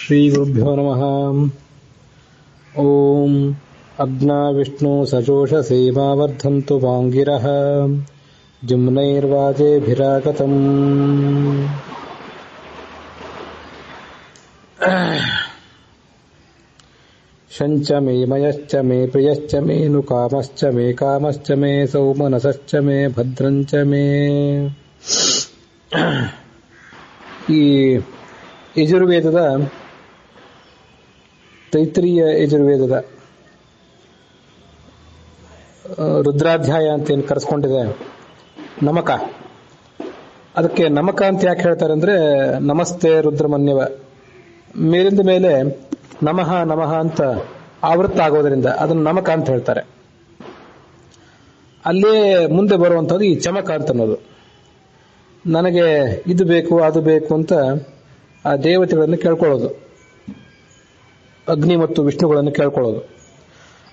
ಶ್ರೀಗುರುಭ್ಯೋ ನಮಃ. ಓಂ ಅಗ್ನಾ ವಿಷ್ಣು ಸಜೋಷಸೇ ಮಾವರ್ಧಂತು ವಾಂಗಿರಃ ಜುಮ್ನೈರ್ವಾಜೇಭಿರಾಗತಂ. ಶಂಚ ಮೇ ಮಯಶ್ಚ ಮೇ ಪ್ರಿಯಶ್ಚ ಮೇ ನು ಕಾಮಶ್ಚ ಮೇ ಕಾಮಶ್ಚ ಮೇ ಸೌಮನಸಶ್ಚ ಮೇ ಭದ್ರಂಚ ಮೇ. ಈ ಯಜುರ್ವೇದದ ತೈತ್ರೀಯ ಯಜುರ್ವೇದದ ರುದ್ರಾಧ್ಯಾಯ ಅಂತ ಏನು ಕರೆಸ್ಕೊಂಡಿದೆ ನಮಕ, ಅದಕ್ಕೆ ನಮಕ ಅಂತ ಯಾಕೆ ಹೇಳ್ತಾರೆ ಅಂದ್ರೆ ನಮಸ್ತೆ ರುದ್ರಮನ್ಯವ, ಮೇಲಿಂದ ಮೇಲೆ ನಮಃ ನಮಃ ಅಂತ ಆವೃತ್ತ ಆಗೋದ್ರಿಂದ ಅದನ್ನು ನಮಕ ಅಂತ ಹೇಳ್ತಾರೆ. ಅಲ್ಲೇ ಮುಂದೆ ಬರುವಂಥದ್ದು ಈ ಚಮಕ ಅಂತ ಅನ್ನೋದು. ನನಗೆ ಇದು ಬೇಕು ಅದು ಬೇಕು ಅಂತ ಆ ದೇವತೆಗಳನ್ನು ಕೇಳ್ಕೊಳ್ಳೋದು, ಅಗ್ನಿ ಮತ್ತು ವಿಷ್ಣುಗಳನ್ನು ಕೇಳ್ಕೊಳ್ಳೋದು.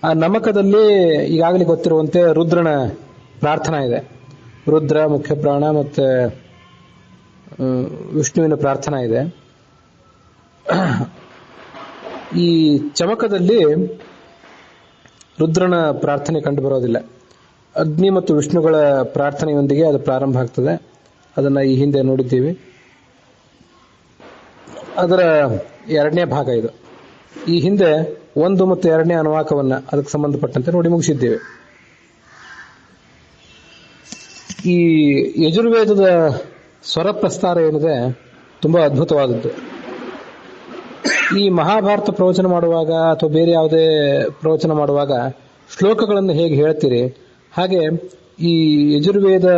ಆ ನಮಕದಲ್ಲಿ ಈಗಾಗಲೇ ಗೊತ್ತಿರುವಂತೆ ರುದ್ರನ ಪ್ರಾರ್ಥನಾ ಇದೆ. ರುದ್ರ ಮುಖ್ಯ ಪ್ರಾಣ ಮತ್ತೆ ವಿಷ್ಣುವಿನ ಪ್ರಾರ್ಥನಾ ಇದೆ. ಈ ಚಮಕದಲ್ಲಿ ರುದ್ರನ ಪ್ರಾರ್ಥನೆ ಕಂಡು ಬರೋದಿಲ್ಲ. ಅಗ್ನಿ ಮತ್ತು ವಿಷ್ಣುಗಳ ಪ್ರಾರ್ಥನೆಯೊಂದಿಗೆ ಅದು ಪ್ರಾರಂಭ ಆಗ್ತದೆ. ಅದನ್ನ ಈ ಹಿಂದೆ ನೋಡಿದ್ದೀವಿ. ಅದರ ಎರಡನೇ ಭಾಗ ಇದು. ಈ ಹಿಂದೆ 1 ಮತ್ತು 2ನೇ ಅನುವಾಕವನ್ನ ಅದಕ್ಕೆ ಸಂಬಂಧಪಟ್ಟಂತೆ ನೋಡಿ ಮುಗಿಸಿದ್ದೇವೆ. ಈ ಯಜುರ್ವೇದದ ಸ್ವರ ಪ್ರಸ್ತಾರ ಏನಿದೆ ತುಂಬಾ ಅದ್ಭುತವಾದದ್ದು. ಈ ಮಹಾಭಾರತ ಪ್ರವಚನ ಮಾಡುವಾಗ ಅಥವಾ ಬೇರೆ ಯಾವುದೇ ಪ್ರವಚನ ಮಾಡುವಾಗ ಶ್ಲೋಕಗಳನ್ನು ಹೇಗೆ ಹೇಳ್ತೀರಿ, ಹಾಗೆ ಈ ಯಜುರ್ವೇದ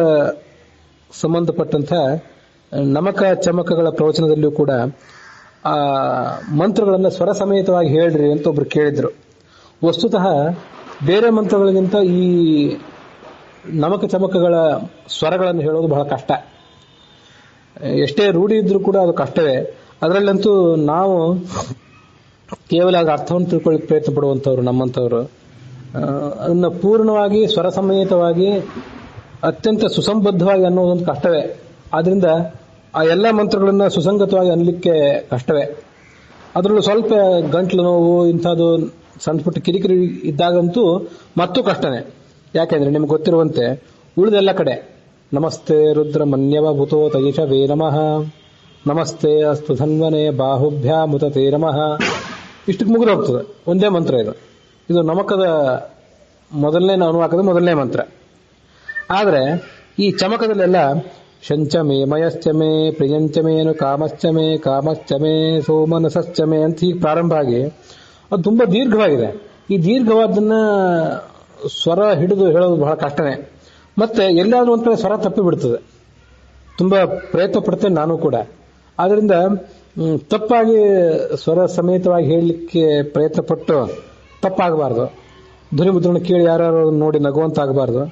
ಸಂಬಂಧಪಟ್ಟಂತ ನಮಕ ಚಮಕಗಳ ಪ್ರವಚನದಲ್ಲಿಯೂ ಕೂಡ ಆ ಮಂತ್ರಗಳನ್ನು ಸ್ವರ ಸಮೇತವಾಗಿ ಹೇಳ್ರಿ ಅಂತ ಒಬ್ರು ಕೇಳಿದ್ರು. ವಸ್ತುತಃ ಬೇರೆ ಮಂತ್ರಗಳಿಗಿಂತ ಈ ನಮಕ ಚಮಕಗಳ ಸ್ವರಗಳನ್ನು ಹೇಳೋದು ಬಹಳ ಕಷ್ಟ. ಎಷ್ಟೇ ರೂಢಿ ಇದ್ರೂ ಕೂಡ ಅದು ಕಷ್ಟವೇ. ಅದರಲ್ಲಂತೂ ನಾವು ಕೇವಲ ಅದರ ಅರ್ಥವನ್ನು ತಿಳ್ಕೊಳ್ಳಿಕ್ಕೆ ಪ್ರಯತ್ನ ಪಡುವಂಥವ್ರು ನಮ್ಮಂಥವ್ರು. ಅದನ್ನ ಪೂರ್ಣವಾಗಿ ಸ್ವರ ಸಮೇತವಾಗಿ ಅತ್ಯಂತ ಸುಸಂಬದ್ಧವಾಗಿ ಅನ್ನೋದೊಂದು ಕಷ್ಟವೇ. ಆದ್ರಿಂದ ಆ ಎಲ್ಲ ಮಂತ್ರಗಳನ್ನ ಸುಸಂಗತವಾಗಿ ಅನ್ನಲಿಕ್ಕೆ ಕಷ್ಟವೇ. ಅದರಲ್ಲೂ ಸ್ವಲ್ಪ ಗಂಟ್ಲು ನೋವು ಇಂಥದ್ದು ಸಣ್ಣ ಪುಟ್ಟ ಕಿರಿಕಿರಿ ಇದ್ದಾಗಂತೂ ಮತ್ತೂ ಕಷ್ಟನೇ. ಯಾಕೆಂದ್ರೆ ನಿಮ್ಗೆ ಗೊತ್ತಿರುವಂತೆ ಉಳಿದೆಲ್ಲ ಕಡೆ ನಮಸ್ತೆ ರುದ್ರ ಮನ್ಯವ ಭೂತೋ ತೈಷವೇ ನಮಃ, ನಮಸ್ತೆ ಅಸ್ತು ಧನ್ವನೆ ಬಾಹುಭ್ಯಾ ಮುತತೇ ನಮಃ, ಇಷ್ಟಕ್ಕೆ ಮುಗಿದು ಹೋಗ್ತದೆ. ಒಂದೇ ಮಂತ್ರ ಇದು. ಇದು ನಮಕದ ಮೊದಲನೇ ಅನುವಾಕದ ಮೊದಲನೇ ಮಂತ್ರ. ಆದ್ರೆ ಈ ಚಮಕದಲ್ಲೆಲ್ಲ ಶಂಚ ಮೇ ಮಯಶ್ಚ ಮೇ ಪ್ರಿಯಂಚ ಮೇನು ಕಾಮಶ್ಚ ಮೇ ಕಾಮಶ್ಚ ಮೇ ಸೋಮನಸಶ್ಚ ಮೇ ಅಂತ ಹೀಗೆ ಪ್ರಾರಂಭ ಆಗಿ ಅದು ತುಂಬಾ ದೀರ್ಘವಾಗಿದೆ. ಈ ದೀರ್ಘವಾದನ್ನ ಸ್ವರ ಹಿಡಿದು ಹೇಳೋದು ಬಹಳ ಕಷ್ಟನೇ. ಮತ್ತೆ ಎಲ್ಲಾದ್ರೂ ಒಂದ್ ಕಡೆ ಸ್ವರ ತಪ್ಪಿ ಬಿಡ್ತದೆ. ತುಂಬಾ ಪ್ರಯತ್ನ ಪಡ್ತೇನೆ ನಾನು ಕೂಡ. ಆದ್ರಿಂದ ತಪ್ಪಾಗಿ ಸ್ವರ ಸಮೇತವಾಗಿ ಹೇಳಲಿಕ್ಕೆ ಪ್ರಯತ್ನ ಪಟ್ಟು ತಪ್ಪಾಗಬಾರ್ದು. ಧ್ವನಿ ಮುದ್ರಣ ಕೇಳಿ ಯಾರು ನೋಡಿ ನಗುವಂತಾಗಬಾರ್ದು.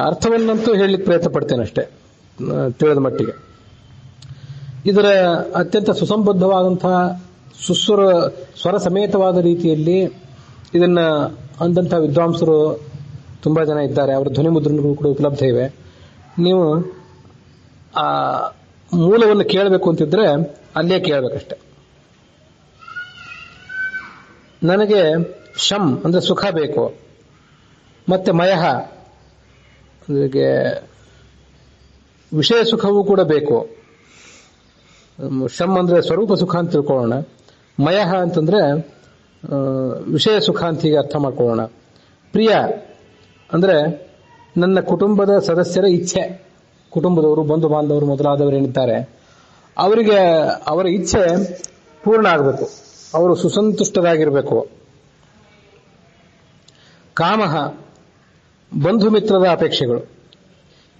ಅರ್ಥವನ್ನಂತೂ ಹೇಳಲಿಕ್ಕೆ ಪ್ರಯತ್ನ ಪಡ್ತೇನೆ ಅಷ್ಟೇ, ತಿಳಿದ ಮಟ್ಟಿಗೆ. ಇದರ ಅತ್ಯಂತ ಸುಸಂಬದ್ಧವಾದಂತಹ ಸ್ವರ ಸಮೇತವಾದ ರೀತಿಯಲ್ಲಿ ಇದನ್ನ ಅಂದಂತಹ ವಿದ್ವಾಂಸರು ತುಂಬಾ ಜನ ಇದ್ದಾರೆ. ಅವರ ಧ್ವನಿ ಮುದ್ರಣಗಳು ಕೂಡ ಉಪಲಬ್ಧ ಇವೆ. ನೀವು ಆ ಮೂಲವನ್ನು ಕೇಳಬೇಕು ಅಂತಿದ್ರೆ ಅಲ್ಲೇ ಕೇಳಬೇಕಷ್ಟೆ. ನನಗೆ ಶಂ ಅಂದ್ರೆ ಸುಖ ಬೇಕು, ಮತ್ತೆ ಮಯಃ ಅಂದ್ರೆ ವಿಷಯ ಸುಖವೂ ಕೂಡ ಬೇಕು. ಶಂ ಅಂದ್ರೆ ಸ್ವರೂಪ ಸುಖ ಅಂತ ತಿಳ್ಕೊಳ್ಳೋಣ. ಮಯಃ ಅಂತಂದ್ರೆ ವಿಷಯ ಸುಖ ಅಂತ ಹೀಗೆ ಅರ್ಥ ಮಾಡ್ಕೊಳ್ಳೋಣ. ಪ್ರಿಯ ಅಂದ್ರೆ ನನ್ನ ಕುಟುಂಬದ ಸದಸ್ಯರ ಇಚ್ಛೆ, ಕುಟುಂಬದವರು ಬಂಧು ಬಾಂಧವರು ಮೊದಲಾದವರು ಏನಿದ್ದಾರೆ ಅವರಿಗೆ ಅವರ ಇಚ್ಛೆ ಪೂರ್ಣ ಆಗಬೇಕು, ಅವರು ಸುಸಂತುಷ್ಟರಾಗಿರಬೇಕು. ಕಾಮಃ ಬಂಧು ಮಿತ್ರದ ಅಪೇಕ್ಷೆಗಳು.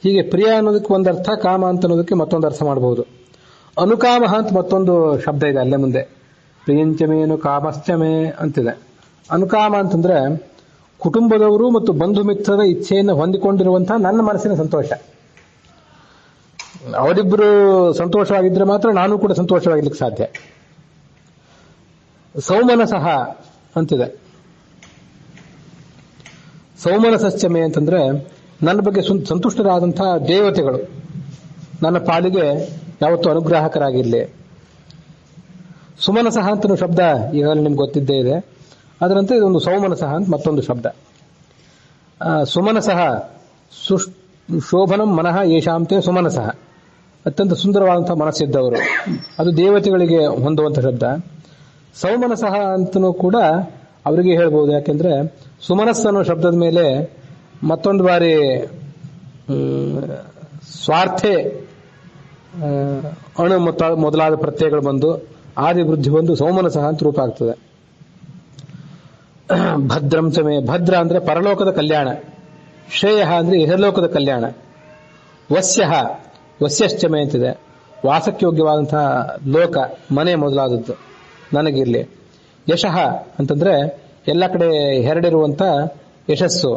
ಹೀಗೆ ಪ್ರಿಯ ಅನ್ನೋದಕ್ಕೆ ಒಂದರ್ಥ, ಕಾಮ ಅಂತ ಅನ್ನೋದಕ್ಕೆ ಮತ್ತೊಂದು ಅರ್ಥ ಮಾಡಬಹುದು. ಅನುಕಾಮ ಅಂತ ಮತ್ತೊಂದು ಶಬ್ದ ಇದೆ ಅಲ್ಲೇ ಮುಂದೆ. ಪ್ರಿಯಂಚಮೇನು ಕಾಮಶ್ಚಮೇ ಅಂತಿದೆ. ಅನುಕಾಮ ಅಂತಂದ್ರೆ ಕುಟುಂಬದವರು ಮತ್ತು ಬಂಧು ಮಿತ್ರರ ಇಚ್ಛೆಯನ್ನು ಹೊಂದಿಕೊಂಡಿರುವಂತಹ ನನ್ನ ಮನಸ್ಸಿನ ಸಂತೋಷ. ಅವರಿಬ್ಬರು ಸಂತೋಷವಾಗಿದ್ರೆ ಮಾತ್ರ ನಾನು ಕೂಡ ಸಂತೋಷವಾಗಿರ್ಲಿಕ್ಕೆ ಸಾಧ್ಯ. ಸೌಮನಸಃ ಅಂತಿದೆ. ಸೌಮನಸಶ್ಚಮೆ ಅಂತಂದ್ರೆ ನನ್ನ ಬಗ್ಗೆ ಸಂತುಷ್ಟರಾದಂತಹ ದೇವತೆಗಳು ನನ್ನ ಪಾಲಿಗೆ ಯಾವತ್ತೂ ಅನುಗ್ರಾಹಕರಾಗಿರಲಿ. ಸುಮನಸಃ ಅಂತ ಶಬ್ದ ಈಗಾಗಲೇ ನಿಮ್ಗೆ ಗೊತ್ತಿದ್ದೇ ಇದೆ. ಅದರಂತೆ ಇದೊಂದು ಸೌಮನಸಃ ಅಂತ ಮತ್ತೊಂದು ಶಬ್ದ. ಸುಮನಸಃ ಶೋಭನಂ ಮನಃ ಯೇಷಾಂತೆ ಸುಮನಸಃ, ಅತ್ಯಂತ ಸುಂದರವಾದಂತಹ ಮನಸ್ಸಿದ್ದವರು, ಅದು ದೇವತೆಗಳಿಗೆ ಹೊಂದುವಂಥ ಶಬ್ದ. ಸೌಮನಸಃ ಅಂತನೂ ಕೂಡ ಅವರಿಗೆ ಹೇಳ್ಬೋದು. ಯಾಕೆಂದ್ರೆ ಸುಮನಸ್ಸು ಅನ್ನೋ ಶಬ್ದದ ಮೇಲೆ ಮತ್ತೊಂದು ಬಾರಿ ಸ್ವಾರ್ಥೆ ಅಣು ಮೊದಲಾದ ಪ್ರತ್ಯಯಗಳು ಬಂದು ಆದಿ ವೃದ್ಧಿ ಬಂದು ಸೌಮನಸಃ ಅಂತ ರೂಪ ಆಗ್ತದೆ. ಭದ್ರಂ ಚಮೆ, ಭದ್ರ ಅಂದ್ರೆ ಪರಲೋಕದ ಕಲ್ಯಾಣ, ಶ್ರೇಯ ಅಂದ್ರೆ ಇಹಲೋಕದ ಕಲ್ಯಾಣ. ವಸ್ಯ, ವಸ್ಯಶ್ಚಮೆ ಅಂತಿದೆ, ವಾಸಕ್ಕೆ ಯೋಗ್ಯವಾದಂತಹ ಲೋಕ, ಮನೆ ಮೊದಲಾದದ್ದು ನನಗಿರ್ಲಿ. ಯಶಃ ಅಂತಂದ್ರೆ ಎಲ್ಲ ಕಡೆ ಹರಡಿರುವಂತ ಯಶಸ್ಸು.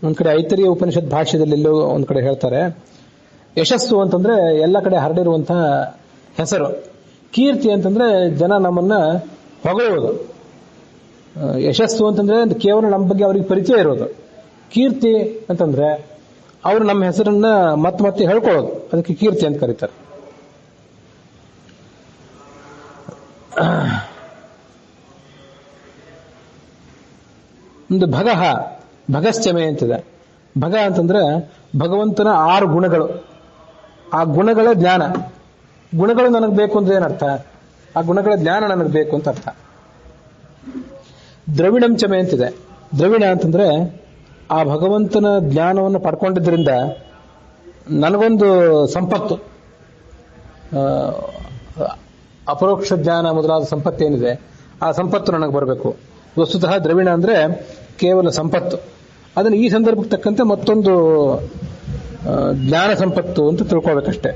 ಒಂದ್ ಕಡೆ ಐತರಿಯ ಉಪನಿಷತ್ ಭಾಷ್ಯದಲ್ಲಿ ಎಲ್ಲೋ ಒಂದ್ ಕಡೆ ಹೇಳ್ತಾರೆ, ಯಶಸ್ಸು ಅಂತಂದ್ರೆ ಎಲ್ಲ ಕಡೆ ಹರಡಿರುವಂತಹ ಹೆಸರು. ಕೀರ್ತಿ ಅಂತಂದ್ರೆ ಜನ ನಮ್ಮನ್ನ ಹೊಗಳುವುದು. ಯಶಸ್ಸು ಅಂತಂದ್ರೆ ಕೇವಲ ನಮ್ಮ ಬಗ್ಗೆ ಅವ್ರಿಗೆ ಪರಿಚಯ ಇರೋದು. ಕೀರ್ತಿ ಅಂತಂದ್ರೆ ಅವರು ನಮ್ಮ ಹೆಸರನ್ನ ಮತ್ತೆ ಹೇಳ್ಕೊಳ್ಳೋದು, ಅದಕ್ಕೆ ಕೀರ್ತಿ ಅಂತ ಕರೀತಾರೆ. ಒಂದು ಭಗಃ, ಭಗಶ್ಚಮೆ ಅಂತಿದೆ. ಭಗ ಅಂತಂದ್ರೆ ಭಗವಂತನ 6 ಗುಣಗಳು, ಆ ಗುಣಗಳ ಜ್ಞಾನ. ಗುಣಗಳು ನನಗೆ ಬೇಕು ಅಂದ್ರೆ ಏನರ್ಥ? ಆ ಗುಣಗಳ ಜ್ಞಾನ ನನಗೆ ಬೇಕು ಅಂತ ಅರ್ಥ. ದ್ರವಿಣಂ ಚಮೆ ಅಂತಿದೆ. ದ್ರವಿಣ ಅಂತಂದ್ರೆ ಆ ಭಗವಂತನ ಜ್ಞಾನವನ್ನು ಪಡ್ಕೊಂಡಿದ್ದರಿಂದ ನನಗೊಂದು ಸಂಪತ್ತು, ಅಪರೋಕ್ಷ ಜ್ಞಾನ ಮೊದಲಾದ ಸಂಪತ್ತೇನಿದೆ ಆ ಸಂಪತ್ತು ನನಗೆ ಬರಬೇಕು. ವಸ್ತುತಃ ದ್ರವಿಣ ಅಂದ್ರೆ ಕೇವಲ ಸಂಪತ್ತು. ಅದನ್ನು ಈ ಸಂದರ್ಭಕ್ಕೆ ತಕ್ಕಂತೆ ಮತ್ತೊಂದು ಜ್ಞಾನ ಸಂಪತ್ತು ಅಂತ ತಿಳ್ಕೊಳ್ಬೇಕಷ್ಟೇ.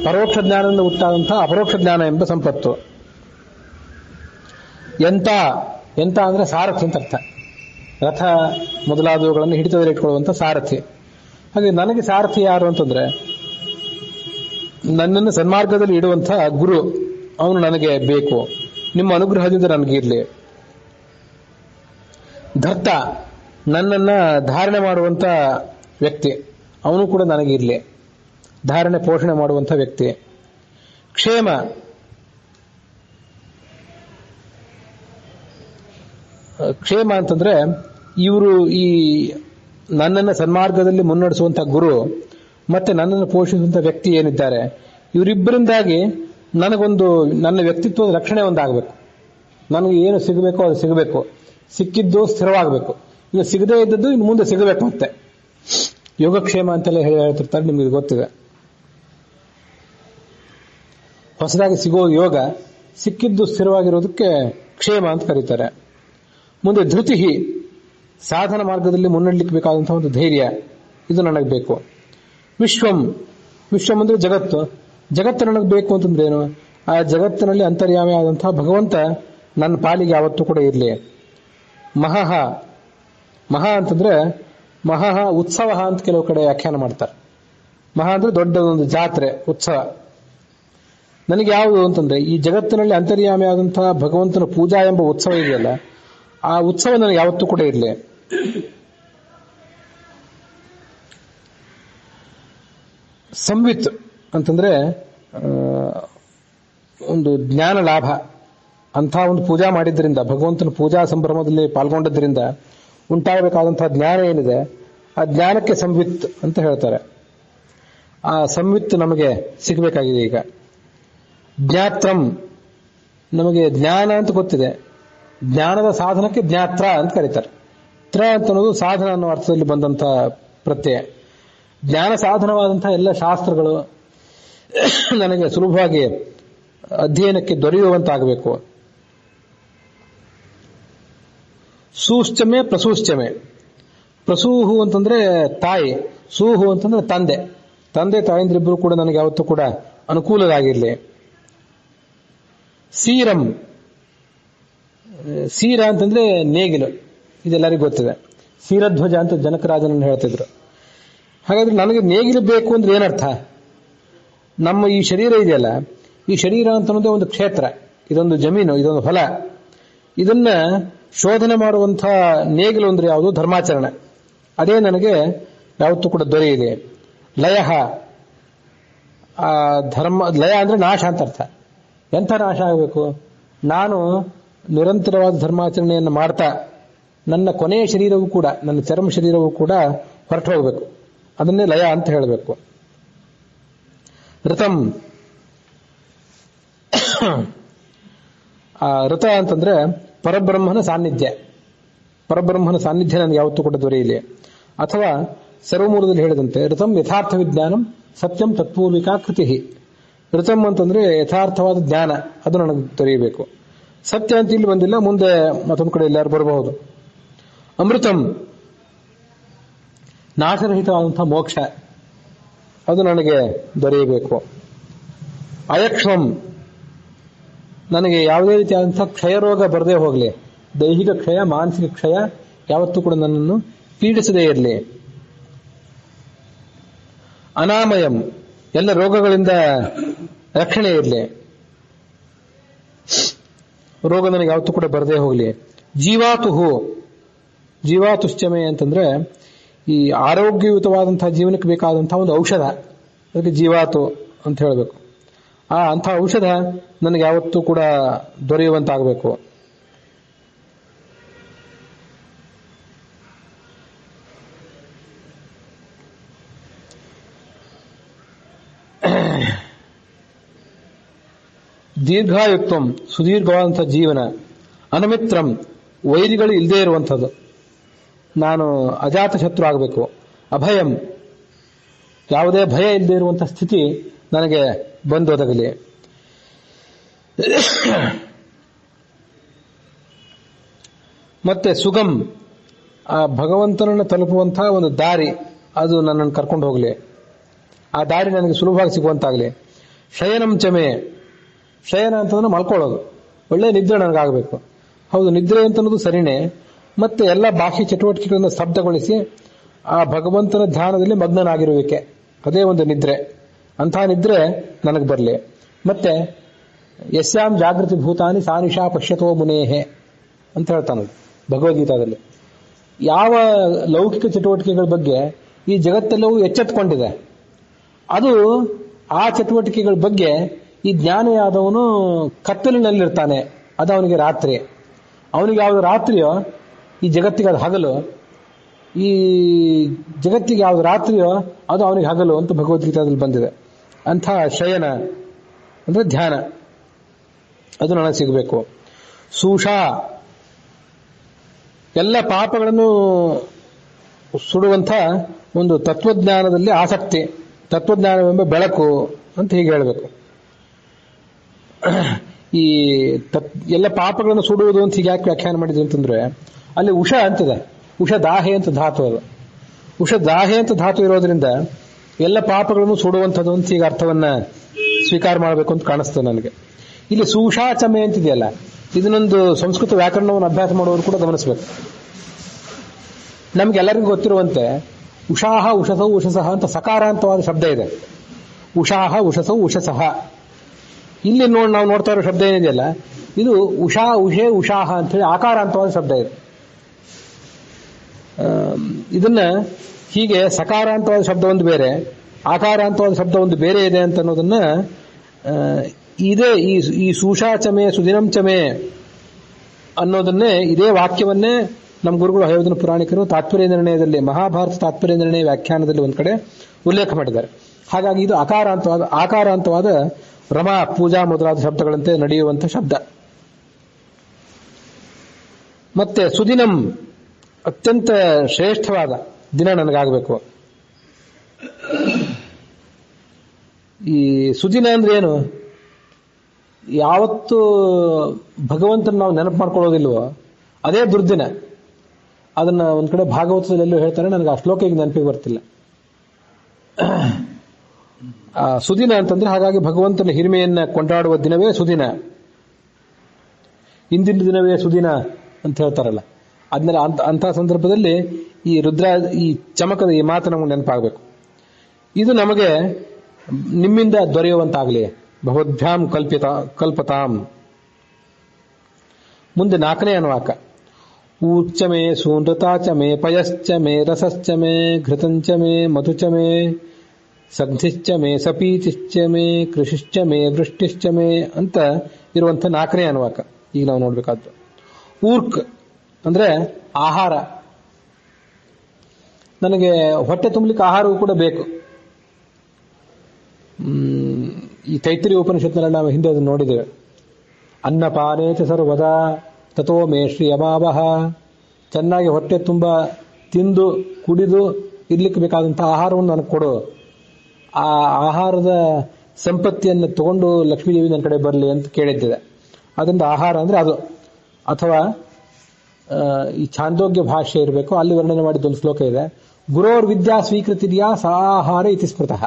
ಪರೋಕ್ಷ ಜ್ಞಾನದಿಂದ ಉಂಟಾದಂತಹ ಅಪರೋಕ್ಷ ಜ್ಞಾನ ಎಂಬ ಸಂಪತ್ತು. ಎಂತ ಅಂದ್ರೆ ಸಾರಥಿ ಅಂತ ಅರ್ಥ. ರಥ ಮೊದಲಾದವುಗಳನ್ನು ಹಿಡಿತದಲ್ಲಿ ಇಟ್ಕೊಳ್ಳುವಂತ ಸಾರಥಿ. ಹಾಗೆ ನನಗೆ ಸಾರಥಿ ಯಾರು ಅಂತಂದ್ರೆ ನನ್ನನ್ನು ಸನ್ಮಾರ್ಗದಲ್ಲಿ ಇಡುವಂತಹ ಗುರು, ಅವನು ನನಗೆ ಬೇಕು. ನಿಮ್ಮ ಅನುಗ್ರಹದಿಂದ ನನಗಿರ್ಲಿ. ಧರ್ತ, ನನ್ನನ್ನ ಧಾರಣೆ ಮಾಡುವಂತ ವ್ಯಕ್ತಿ, ಅವನು ಕೂಡ ನನಗಿರ್ಲಿ. ಧಾರಣೆ ಪೋಷಣೆ ಮಾಡುವಂತ ವ್ಯಕ್ತಿ. ಕ್ಷೇಮ, ಕ್ಷೇಮ ಅಂತಂದ್ರೆ ಇವರು ಈ ನನ್ನನ್ನು ಸನ್ಮಾರ್ಗದಲ್ಲಿ ಮುನ್ನಡೆಸುವಂತಹ ಗುರು ಮತ್ತೆ ನನ್ನನ್ನು ಪೋಷಿಸುವಂತಹ ವ್ಯಕ್ತಿ ಏನಿದ್ದಾರೆ, ಇವರಿಬ್ಬರಿಂದಾಗಿ ನನಗೊಂದು ನನ್ನ ವ್ಯಕ್ತಿತ್ವದ ರಕ್ಷಣೆ ಒಂದಾಗಬೇಕು. ನನಗೆ ಏನು ಸಿಗಬೇಕೋ ಅದು ಸಿಗಬೇಕು. ಸಿಕ್ಕಿದ್ದು ಸ್ಥಿರವಾಗಬೇಕು. ಇನ್ನು ಸಿಗದೇ ಇದ್ದದ್ದು ಇನ್ನು ಮುಂದೆ ಸಿಗಬೇಕು. ಮತ್ತೆ ಯೋಗಕ್ಷೇಮ ಅಂತೆಲ್ಲ ಹೇಳ್ತಿರ್ತಾರೆ, ನಿಮ್ಗೆ ಗೊತ್ತಿದೆ. ಹೊಸದಾಗಿ ಸಿಗೋ ಯೋಗ, ಸಿಕ್ಕಿದ್ದು ಸ್ಥಿರವಾಗಿರೋದಕ್ಕೆ ಕ್ಷೇಮ ಅಂತ ಕರೀತಾರೆ. ಮುಂದೆ ಧೃತಿ, ಸಾಧನ ಮಾರ್ಗದಲ್ಲಿ ಮುನ್ನಡೆಯಲಿಕ್ಕೆ ಬೇಕಾದಂತಹ ಒಂದು ಧೈರ್ಯ, ಇದು ನನಗೆ ಬೇಕು. ವಿಶ್ವಂ, ವಿಶ್ವಂ ಅಂದ್ರೆ ಜಗತ್ತು. ಜಗತ್ತು ನನಗೆ ಬೇಕು ಅಂತಂದ್ರೆ ಏನು? ಆ ಜಗತ್ತಿನಲ್ಲಿ ಅಂತರ್ಯಾಮಿ ಆದಂತಹ ಭಗವಂತ ನನ್ನ ಪಾಲಿಗೆ ಯಾವತ್ತೂ ಕೂಡ ಇರಲಿ. ಮಹಃ, ಮಹಾ ಅಂತಂದ್ರೆ ಮಹಾ ಉತ್ಸವ ಅಂತ ಕೆಲವು ಕಡೆ ವ್ಯಾಖ್ಯಾನ ಮಾಡ್ತಾರೆ. ಮಹಾ ಅಂದ್ರೆ ದೊಡ್ಡದೊಂದು ಜಾತ್ರೆ, ಉತ್ಸವ. ನನಗೆ ಯಾವುದು ಅಂತಂದ್ರೆ ಈ ಜಗತ್ತಿನಲ್ಲಿ ಅಂತರ್ಯಾಮಿ ಆದಂತಹ ಭಗವಂತನ ಪೂಜಾ ಎಂಬ ಉತ್ಸವ ಇದೆಯಲ್ಲ, ಆ ಉತ್ಸವ ನನಗೆ ಯಾವತ್ತೂ ಕೂಡ ಇರಲಿ. ಸಂವಿತ್ ಅಂತಂದ್ರೆ ಒಂದು ಜ್ಞಾನ ಲಾಭ. ಅಂಥ ಒಂದು ಪೂಜಾ ಮಾಡಿದ್ರಿಂದ, ಭಗವಂತನ ಪೂಜಾ ಸಂಭ್ರಮದಲ್ಲಿ ಪಾಲ್ಗೊಂಡದ್ರಿಂದ ಉಂಟಾಗಬೇಕಾದಂತಹ ಜ್ಞಾನ ಏನಿದೆ, ಆ ಜ್ಞಾನಕ್ಕೆ ಸಂವಿತ್ ಅಂತ ಹೇಳ್ತಾರೆ. ಆ ಸಂವಿತ್ ನಮಗೆ ಸಿಗಬೇಕಾಗಿದೆ ಈಗ. ಜ್ಞಾತ್ರಂ, ನಮಗೆ ಜ್ಞಾನ ಅಂತ ಗೊತ್ತಿದೆ, ಜ್ಞಾನದ ಸಾಧನಕ್ಕೆ ಜ್ಞಾತ್ರ ಅಂತ ಕರೀತಾರೆ. ತ್ರ ಅಂತ ಅನ್ನೋದು ಸಾಧನ ಅನ್ನೋ ಅರ್ಥದಲ್ಲಿ ಬಂದಂತ ಪ್ರತ್ಯಯ. ಜ್ಞಾನ ಸಾಧನವಾದಂತಹ ಎಲ್ಲ ಶಾಸ್ತ್ರಗಳು ನನಗೆ ಸುಲಭವಾಗಿ ಅಧ್ಯಯನಕ್ಕೆ ದೊರೆಯುವಂತಾಗಬೇಕು. ಸೂಶ್ಚಮೆ ಪ್ರಸೂಶ್ಚಮೆ. ಪ್ರಸೂಹು ಅಂತಂದ್ರೆ ತಾಯಿ, ಸೂಹು ಅಂತಂದ್ರೆ ತಂದೆ. ತಂದೆ ತಾಯಂದ್ರಿಬ್ಬರು ಕೂಡ ನನಗೆ ಯಾವತ್ತೂ ಕೂಡ ಅನುಕೂಲರಾಗಿರ್ಲಿ. ಸೀರಂ, ಸೀರ ಅಂತಂದ್ರೆ ನೇಗಿಲು, ಇದೆಲ್ಲರಿಗೂ ಗೊತ್ತಿದೆ. ಸೀರಧ್ವಜ ಅಂತ ಜನಕರಾಜನನ್ನು ಹೇಳ್ತಿದ್ರು. ಹಾಗಾದ್ರೆ ನನಗೆ ನೇಗಿಲು ಬೇಕು ಅಂದ್ರೆ ಏನರ್ಥ? ನಮ್ಮ ಈ ಶರೀರ ಇದೆಯಲ್ಲ, ಈ ಶರೀರ ಅಂತ ಅನ್ನೋದೇ ಒಂದು ಕ್ಷೇತ್ರ, ಇದೊಂದು ಜಮೀನು, ಇದೊಂದು ಹೊಲ. ಇದನ್ನ ಶೋಧನೆ ಮಾಡುವಂತಹ ನೇಗಿಲು ಅಂದ್ರೆ ಯಾವುದು? ಧರ್ಮಾಚರಣೆ. ಅದೇ ನನಗೆ ಯಾವತ್ತೂ ಕೂಡ ದೊರೆಯಿದೆ. ಲಯ, ಆ ಧರ್ಮ, ಲಯ ಅಂದ್ರೆ ನಾಶ ಅಂತ ಅರ್ಥ. ಎಂಥ ನಾಶ ಆಗಬೇಕು? ನಾನು ನಿರಂತರವಾದ ಧರ್ಮಾಚರಣೆಯನ್ನು ಮಾಡ್ತಾ ನನ್ನ ಕೊನೆಯ ಶರೀರವೂ ಕೂಡ, ನನ್ನ ಚರ್ಮ ಶರೀರವೂ ಕೂಡ ಹೊರಟು ಹೋಗಬೇಕು. ಅದನ್ನೇ ಲಯ ಅಂತ ಹೇಳಬೇಕು. ಋತಂ, ಋತ ಅಂತಂದ್ರೆ ಪರಬ್ರಹ್ಮನ ಸಾನ್ನಿಧ್ಯ. ಪರಬ್ರಹ್ಮನ ಸಾನ್ನಿಧ್ಯ ನನಗೆ ಯಾವತ್ತೂ ಕೂಡ ದೊರೆಯಲಿ. ಅಥವಾ ಸರ್ವಮೂಲದಲ್ಲಿ ಹೇಳಿದಂತೆ ಋತಂ ಯಥಾರ್ಥ ವಿಜ್ಞಾನಂ ಸತ್ಯಂ ತತ್ಪೂರ್ವಿಕಾ ಕೃತಿ. ಋತಂ ಅಂತಂದ್ರೆ ಯಥಾರ್ಥವಾದ ಜ್ಞಾನ, ಅದು ನನಗೆ ದೊರೆಯಬೇಕು. ಸತ್ಯ ಅಂತ ಇಲ್ಲಿ ಬಂದಿಲ್ಲ, ಮುಂದೆ ಮತ್ತೊಂದು ಕಡೆ ಎಲ್ಲರೂ ಬರಬಹುದು. ಅಮೃತಂ, ನಾಶರಹಿತವಾದಂತಹ ಮೋಕ್ಷ, ಅದು ನನಗೆ ದೊರೆಯಬೇಕು. ಅಯಕ್ಷಂ, ನನಗೆ ಯಾವುದೇ ರೀತಿಯಾದಂತಹ ಕ್ಷಯರೋಗ ಬರದೇ ಹೋಗಲಿ. ದೈಹಿಕ ಕ್ಷಯ, ಮಾನಸಿಕ ಕ್ಷಯ ಯಾವತ್ತೂ ಕೂಡ ನನ್ನನ್ನು ಪೀಡಿಸದೇ ಇರಲಿ. ಅನಾಮಯಂ, ಎಲ್ಲ ರೋಗಗಳಿಂದ ರಕ್ಷಣೆ ಇರಲಿ. ರೋಗ ನನಗೆ ಯಾವತ್ತೂ ಕೂಡ ಬರದೇ ಹೋಗಲಿ. ಜೀವಾತುಹು, ಜೀವಾತುಶ್ಚಮೆ ಅಂತಂದ್ರೆ ಈ ಆರೋಗ್ಯಯುತವಾದಂತಹ ಜೀವನಕ್ಕೆ ಬೇಕಾದಂತಹ ಒಂದು ಔಷಧ, ಅದಕ್ಕೆ ಜೀವಾತು ಅಂತ ಹೇಳಬೇಕು. ಅಂಥ ಔಷಧ ನನಗೆ ಯಾವತ್ತೂ ಕೂಡ ದೊರೆಯುವಂತಾಗಬೇಕು. ದೀರ್ಘಾಯುಕ್ತಂ, ಸುದೀರ್ಘವಾದಂತಹ ಜೀವನ. ಅನಮಿತ್ರಂ, ವೈರಿಗಳು ಇಲ್ಲದೇ ಇರುವಂಥದ್ದು, ನಾನು ಅಜಾತ ಶತ್ರು ಆಗಬೇಕು. ಅಭಯಂ, ಯಾವುದೇ ಭಯ ಇಲ್ಲದೆ ಇರುವಂತಹ ಸ್ಥಿತಿ ನನಗೆ ಬಂದೊದಗಲಿ. ಮತ್ತೆ ಸುಗಮ್, ಆ ಭಗವಂತನನ್ನು ತಲುಪುವಂತಹ ಒಂದು ದಾರಿ, ಅದು ನನ್ನನ್ನು ಕರ್ಕೊಂಡು ಹೋಗಲಿ. ಆ ದಾರಿ ನನಗೆ ಸುಲಭವಾಗಿ ಸಿಗುವಂತಾಗಲಿ. ಶಯನಂ ಚಮೆ, ಶಯನ ಅಂತಂದ್ರೆ ಮಲ್ಕೊಳ್ಳೋದು, ಒಳ್ಳೆ ನಿದ್ರೆ ನನಗಾಗಬೇಕು. ಹೌದು, ನಿದ್ರೆ ಅಂತನ್ನೋದು ಸರಿನೇ. ಮತ್ತೆ ಎಲ್ಲ ಬಾಹ್ಯ ಚಟುವಟಿಕೆಗಳನ್ನು ಸ್ತಬ್ಧಗೊಳಿಸಿ ಆ ಭಗವಂತನ ಧ್ಯಾನದಲ್ಲಿ ಮಗ್ನನಾಗಿರುವಿಕೆ, ಅದೇ ಒಂದು ನಿದ್ರೆ. ಅಂತಹ ನಿದ್ರೆ ನನಗೆ ಬರಲಿ. ಮತ್ತೆ ಯಸ್ಯಾಂ ಜಾಗೃತಿ ಭೂತಾನಿ ಸಾನಿಶಾ ಪಶ್ಯತೋ ಮುನೇಹೆ ಅಂತ ಹೇಳ್ತಾನೆ ಭಗವದ್ಗೀತಾದಲ್ಲಿ. ಯಾವ ಲೌಕಿಕ ಚಟುವಟಿಕೆಗಳ ಬಗ್ಗೆ ಈ ಜಗತ್ತೆಲ್ಲವೂ ಎಚ್ಚೆತ್ತುಕೊಂಡಿದೆ, ಅದು ಆ ಚಟುವಟಿಕೆಗಳ ಬಗ್ಗೆ ಈ ಜ್ಞಾನಿಯಾದವನು ಕತ್ತಲಿನಲ್ಲಿರ್ತಾನೆ, ಅದು ಅವನಿಗೆ ರಾತ್ರಿ. ಅವನಿಗೆ ಯಾವುದು ರಾತ್ರಿಯೋ ಈ ಜಗತ್ತಿಗೆ ಅದು ಹಗಲು, ಈ ಜಗತ್ತಿಗೆ ಯಾವುದು ರಾತ್ರಿಯೋ ಅದು ಅವನಿಗೆ ಹಗಲು ಅಂತ ಭಗವದ್ಗೀತಾದಲ್ಲಿ ಬಂದಿದೆ. ಅಂಥ ಶಯನ ಅಂದ್ರೆ ಧ್ಯಾನ, ಅದು ನನಗೆ ಸಿಗಬೇಕು. ಸೂಷಾ, ಎಲ್ಲ ಪಾಪಗಳನ್ನು ಸುಡುವಂಥ ಒಂದು ತತ್ವಜ್ಞಾನದಲ್ಲಿ ಆಸಕ್ತಿ, ತತ್ವಜ್ಞಾನವೆಂಬ ಬೆಳಕು ಅಂತ ಹೀಗೆ ಹೇಳಬೇಕು. ಈ ಎಲ್ಲ ಪಾಪಗಳನ್ನು ಸುಡುವುದು ಅಂತ ಹೀಗೆ ಯಾಕೆ ವ್ಯಾಖ್ಯಾನ ಮಾಡಿದ್ರು ಅಂತಂದ್ರೆ, ಅಲ್ಲಿ ಉಷ ಅಂತಿದೆ, ಉಷ ದಾಹೆ ಅಂತ ಧಾತು. ಅದು ಉಷ ದಾಹೆ ಅಂತ ಧಾತು ಇರೋದ್ರಿಂದ ಎಲ್ಲ ಪಾಪಗಳನ್ನು ಸುಡುವಂಥದ್ದು ಅಂತ ಈಗ ಅರ್ಥವನ್ನ ಸ್ವೀಕಾರ ಮಾಡಬೇಕು ಅಂತ ಕಾಣಿಸ್ತದೆ ನನಗೆ. ಇಲ್ಲಿ ಸೂಷಾಚಮೆ ಅಂತಿದೆಯಲ್ಲ, ಇದನ್ನೊಂದು ಸಂಸ್ಕೃತ ವ್ಯಾಕರಣವನ್ನು ಅಭ್ಯಾಸ ಮಾಡುವವರು ಕೂಡ ಗಮನಿಸಬೇಕು. ನಮ್ಗೆಲ್ಲರಿಗೂ ಗೊತ್ತಿರುವಂತೆ ಉಷಾಹ ಉಷಸೌ ಉಷಸಃ ಅಂತ ಸಕಾರಾಂತವಾದ ಶಬ್ದ ಇದೆ. ಉಷಾಹ ಉಷಸೌ ಉಷಸಃ. ಇಲ್ಲಿ ನಾವು ನೋಡ್ತಾ ಇರೋ ಶಬ್ದ ಏನಿದೆಯಲ್ಲ, ಇದು ಉಷಾ ಉಷೆ ಉಷಾಹ ಅಂತ ಹೇಳಿ ಆಕಾರಾಂತವಾದ ಶಬ್ದ ಇದೆ. ಇದನ್ನ ಹೀಗೆ ಸಕಾರಾಂತವಾದ ಶಬ್ದ ಒಂದು ಬೇರೆ, ಆಕಾರಾಂತವಾದ ಶಬ್ದ ಒಂದು ಬೇರೆ ಇದೆ ಅಂತ ಅನ್ನೋದನ್ನ ಇದೇ ಈ ಸೂಷಾಚಮೆ ಸುದಿನಂಚಮೆ ಅನ್ನೋದನ್ನೇ, ಇದೇ ವಾಕ್ಯವನ್ನೇ ನಮ್ಮ ಗುರುಗಳು ಹಯೋಧನ ಪುರಾಣಿಕರು ತಾತ್ಪರ್ಯ ನಿರ್ಣಯದಲ್ಲಿ, ಮಹಾಭಾರತ ತಾತ್ಪರ್ಯ ನಿರ್ಣಯ ವ್ಯಾಖ್ಯಾನದಲ್ಲಿ ಒಂದು ಕಡೆ ಉಲ್ಲೇಖ ಮಾಡಿದ್ದಾರೆ. ಹಾಗಾಗಿ ಇದು ಆಕಾರಾಂತವಾದ ರಮ ಪೂಜಾ ಮೊದಲಾದ ಶಬ್ದಗಳಂತೆ ನಡೆಯುವಂಥ ಶಬ್ದ. ಮತ್ತೆ ಸುದಿನಂ, ಅತ್ಯಂತ ಶ್ರೇಷ್ಠವಾದ ದಿನ ನನಗಾಗಬೇಕು. ಈ ಸುದಿನ ಅಂದ್ರೆ ಏನು? ಯಾವತ್ತು ಭಗವಂತನ ನಾವು ನೆನಪು ಮಾಡ್ಕೊಳ್ಳೋದಿಲ್ವೋ ಅದೇ ದುರ್ದಿನ. ಅದನ್ನ ಒಂದ್ ಕಡೆ ಭಾಗವತದಲ್ಲಿ ಎಲ್ಲೂ ಹೇಳ್ತಾರೆ, ನನಗೆ ಆ ಶ್ಲೋಕ ಈಗ ನೆನಪಿಗೆ ಬರ್ತಿಲ್ಲ. ಸುದಿನ ಅಂತಂದ್ರೆ ಹಾಗಾಗಿ ಭಗವಂತನ ಹಿರಿಮೆಯನ್ನ ಕೊಂಡಾಡುವ ದಿನವೇ ಸುದಿನ. ಇಂದಿನ ದಿನವೇ ಸುದಿನ ಅಂತ ಹೇಳ್ತಾರಲ್ಲ, ಅದನ್ನೆಲ್ಲ ಅಂಥ ಸಂದರ್ಭದಲ್ಲಿ ಈ ಈ ಚಮಕದ ಈ ಮಾತು ನಮಗೆ ನೆನಪಾಗಬೇಕು. ಇದು ನಮಗೆ ನಿಮ್ಮಿಂದ ದೊರೆಯುವಂತಾಗಲಿ. ಭಗವದ್ಭ್ಯಾಂ ಕಲ್ಪತಾಂ. ಮುಂದೆ 4ನೇ ಅನುವಾಕ. ಊರ್ಚಮೆ ಸೂನೃತಾಚಮೆ ಪಯಶ್ಚಮೆ ರಸಶ್ಚಮೆ ಘೃತಂಚಮೆ ಮಧುಚಮೆ ಸದ್ಧಿಶ್ಚ ಮೇ ಸಪೀತಿಶ್ಚ ಮೇ ಕೃಷಿಶ್ಚ ಮೇ ವೃಷ್ಟಿಶ್ಚ ಮೇ ಅಂತ ಇರುವಂತ 4ನೇ ಅನುವಾಕ ಈಗ ನಾವು ನೋಡ್ಬೇಕಾದ್ದು. ಊರ್ಕ್ ಅಂದ್ರೆ ಆಹಾರ. ನನಗೆ ಹೊಟ್ಟೆ ತುಂಬಲಿಕ್ಕೆ ಆಹಾರವೂ ಕೂಡ ಬೇಕು. ಈ ತೈತ್ರಿಯ ಉಪನಿಷತ್ನಲ್ಲಿ ನಾವು ಹಿಂದೆ ಅದನ್ನು ನೋಡಿದ್ದೇವೆ. ಅನ್ನಪಾನೇಚ ಸರ್ವದಾ ತಥೋ ಮೇ ಶ್ರಿಯಮಾವಹ. ಚೆನ್ನಾಗಿ ಹೊಟ್ಟೆ ತುಂಬ ತಿಂದು ಕುಡಿದು ಇರ್ಲಿಕ್ಕೆ ಬೇಕಾದಂತಹ ಆಹಾರವನ್ನು ನನಗೆ ಕೊಡು. ಆ ಆಹಾರದ ಸಂಪತ್ತಿಯನ್ನು ತಗೊಂಡು ಲಕ್ಷ್ಮೀದೇವಿ ನನ್ನ ಕಡೆ ಬರಲಿ ಅಂತ ಕೇಳಿದ್ದಿದೆ. ಅದರಿಂದ ಆಹಾರ ಅಂದ್ರೆ ಅದು. ಅಥವಾ ಈ ಛಾಂದೋಗ್ಯ ಭಾಷೆ ಇರಬೇಕು, ಅಲ್ಲಿ ವರ್ಣನೆ ಮಾಡಿದ್ದೊಂದು ಶ್ಲೋಕ ಇದೆ. ಗುರೋರ್ ವಿದ್ಯಾ ಸ್ವೀಕೃತಿರ್ಯಾ ಸಾಹಾರ ಇತಿ ಸ್ಮೃತಃ.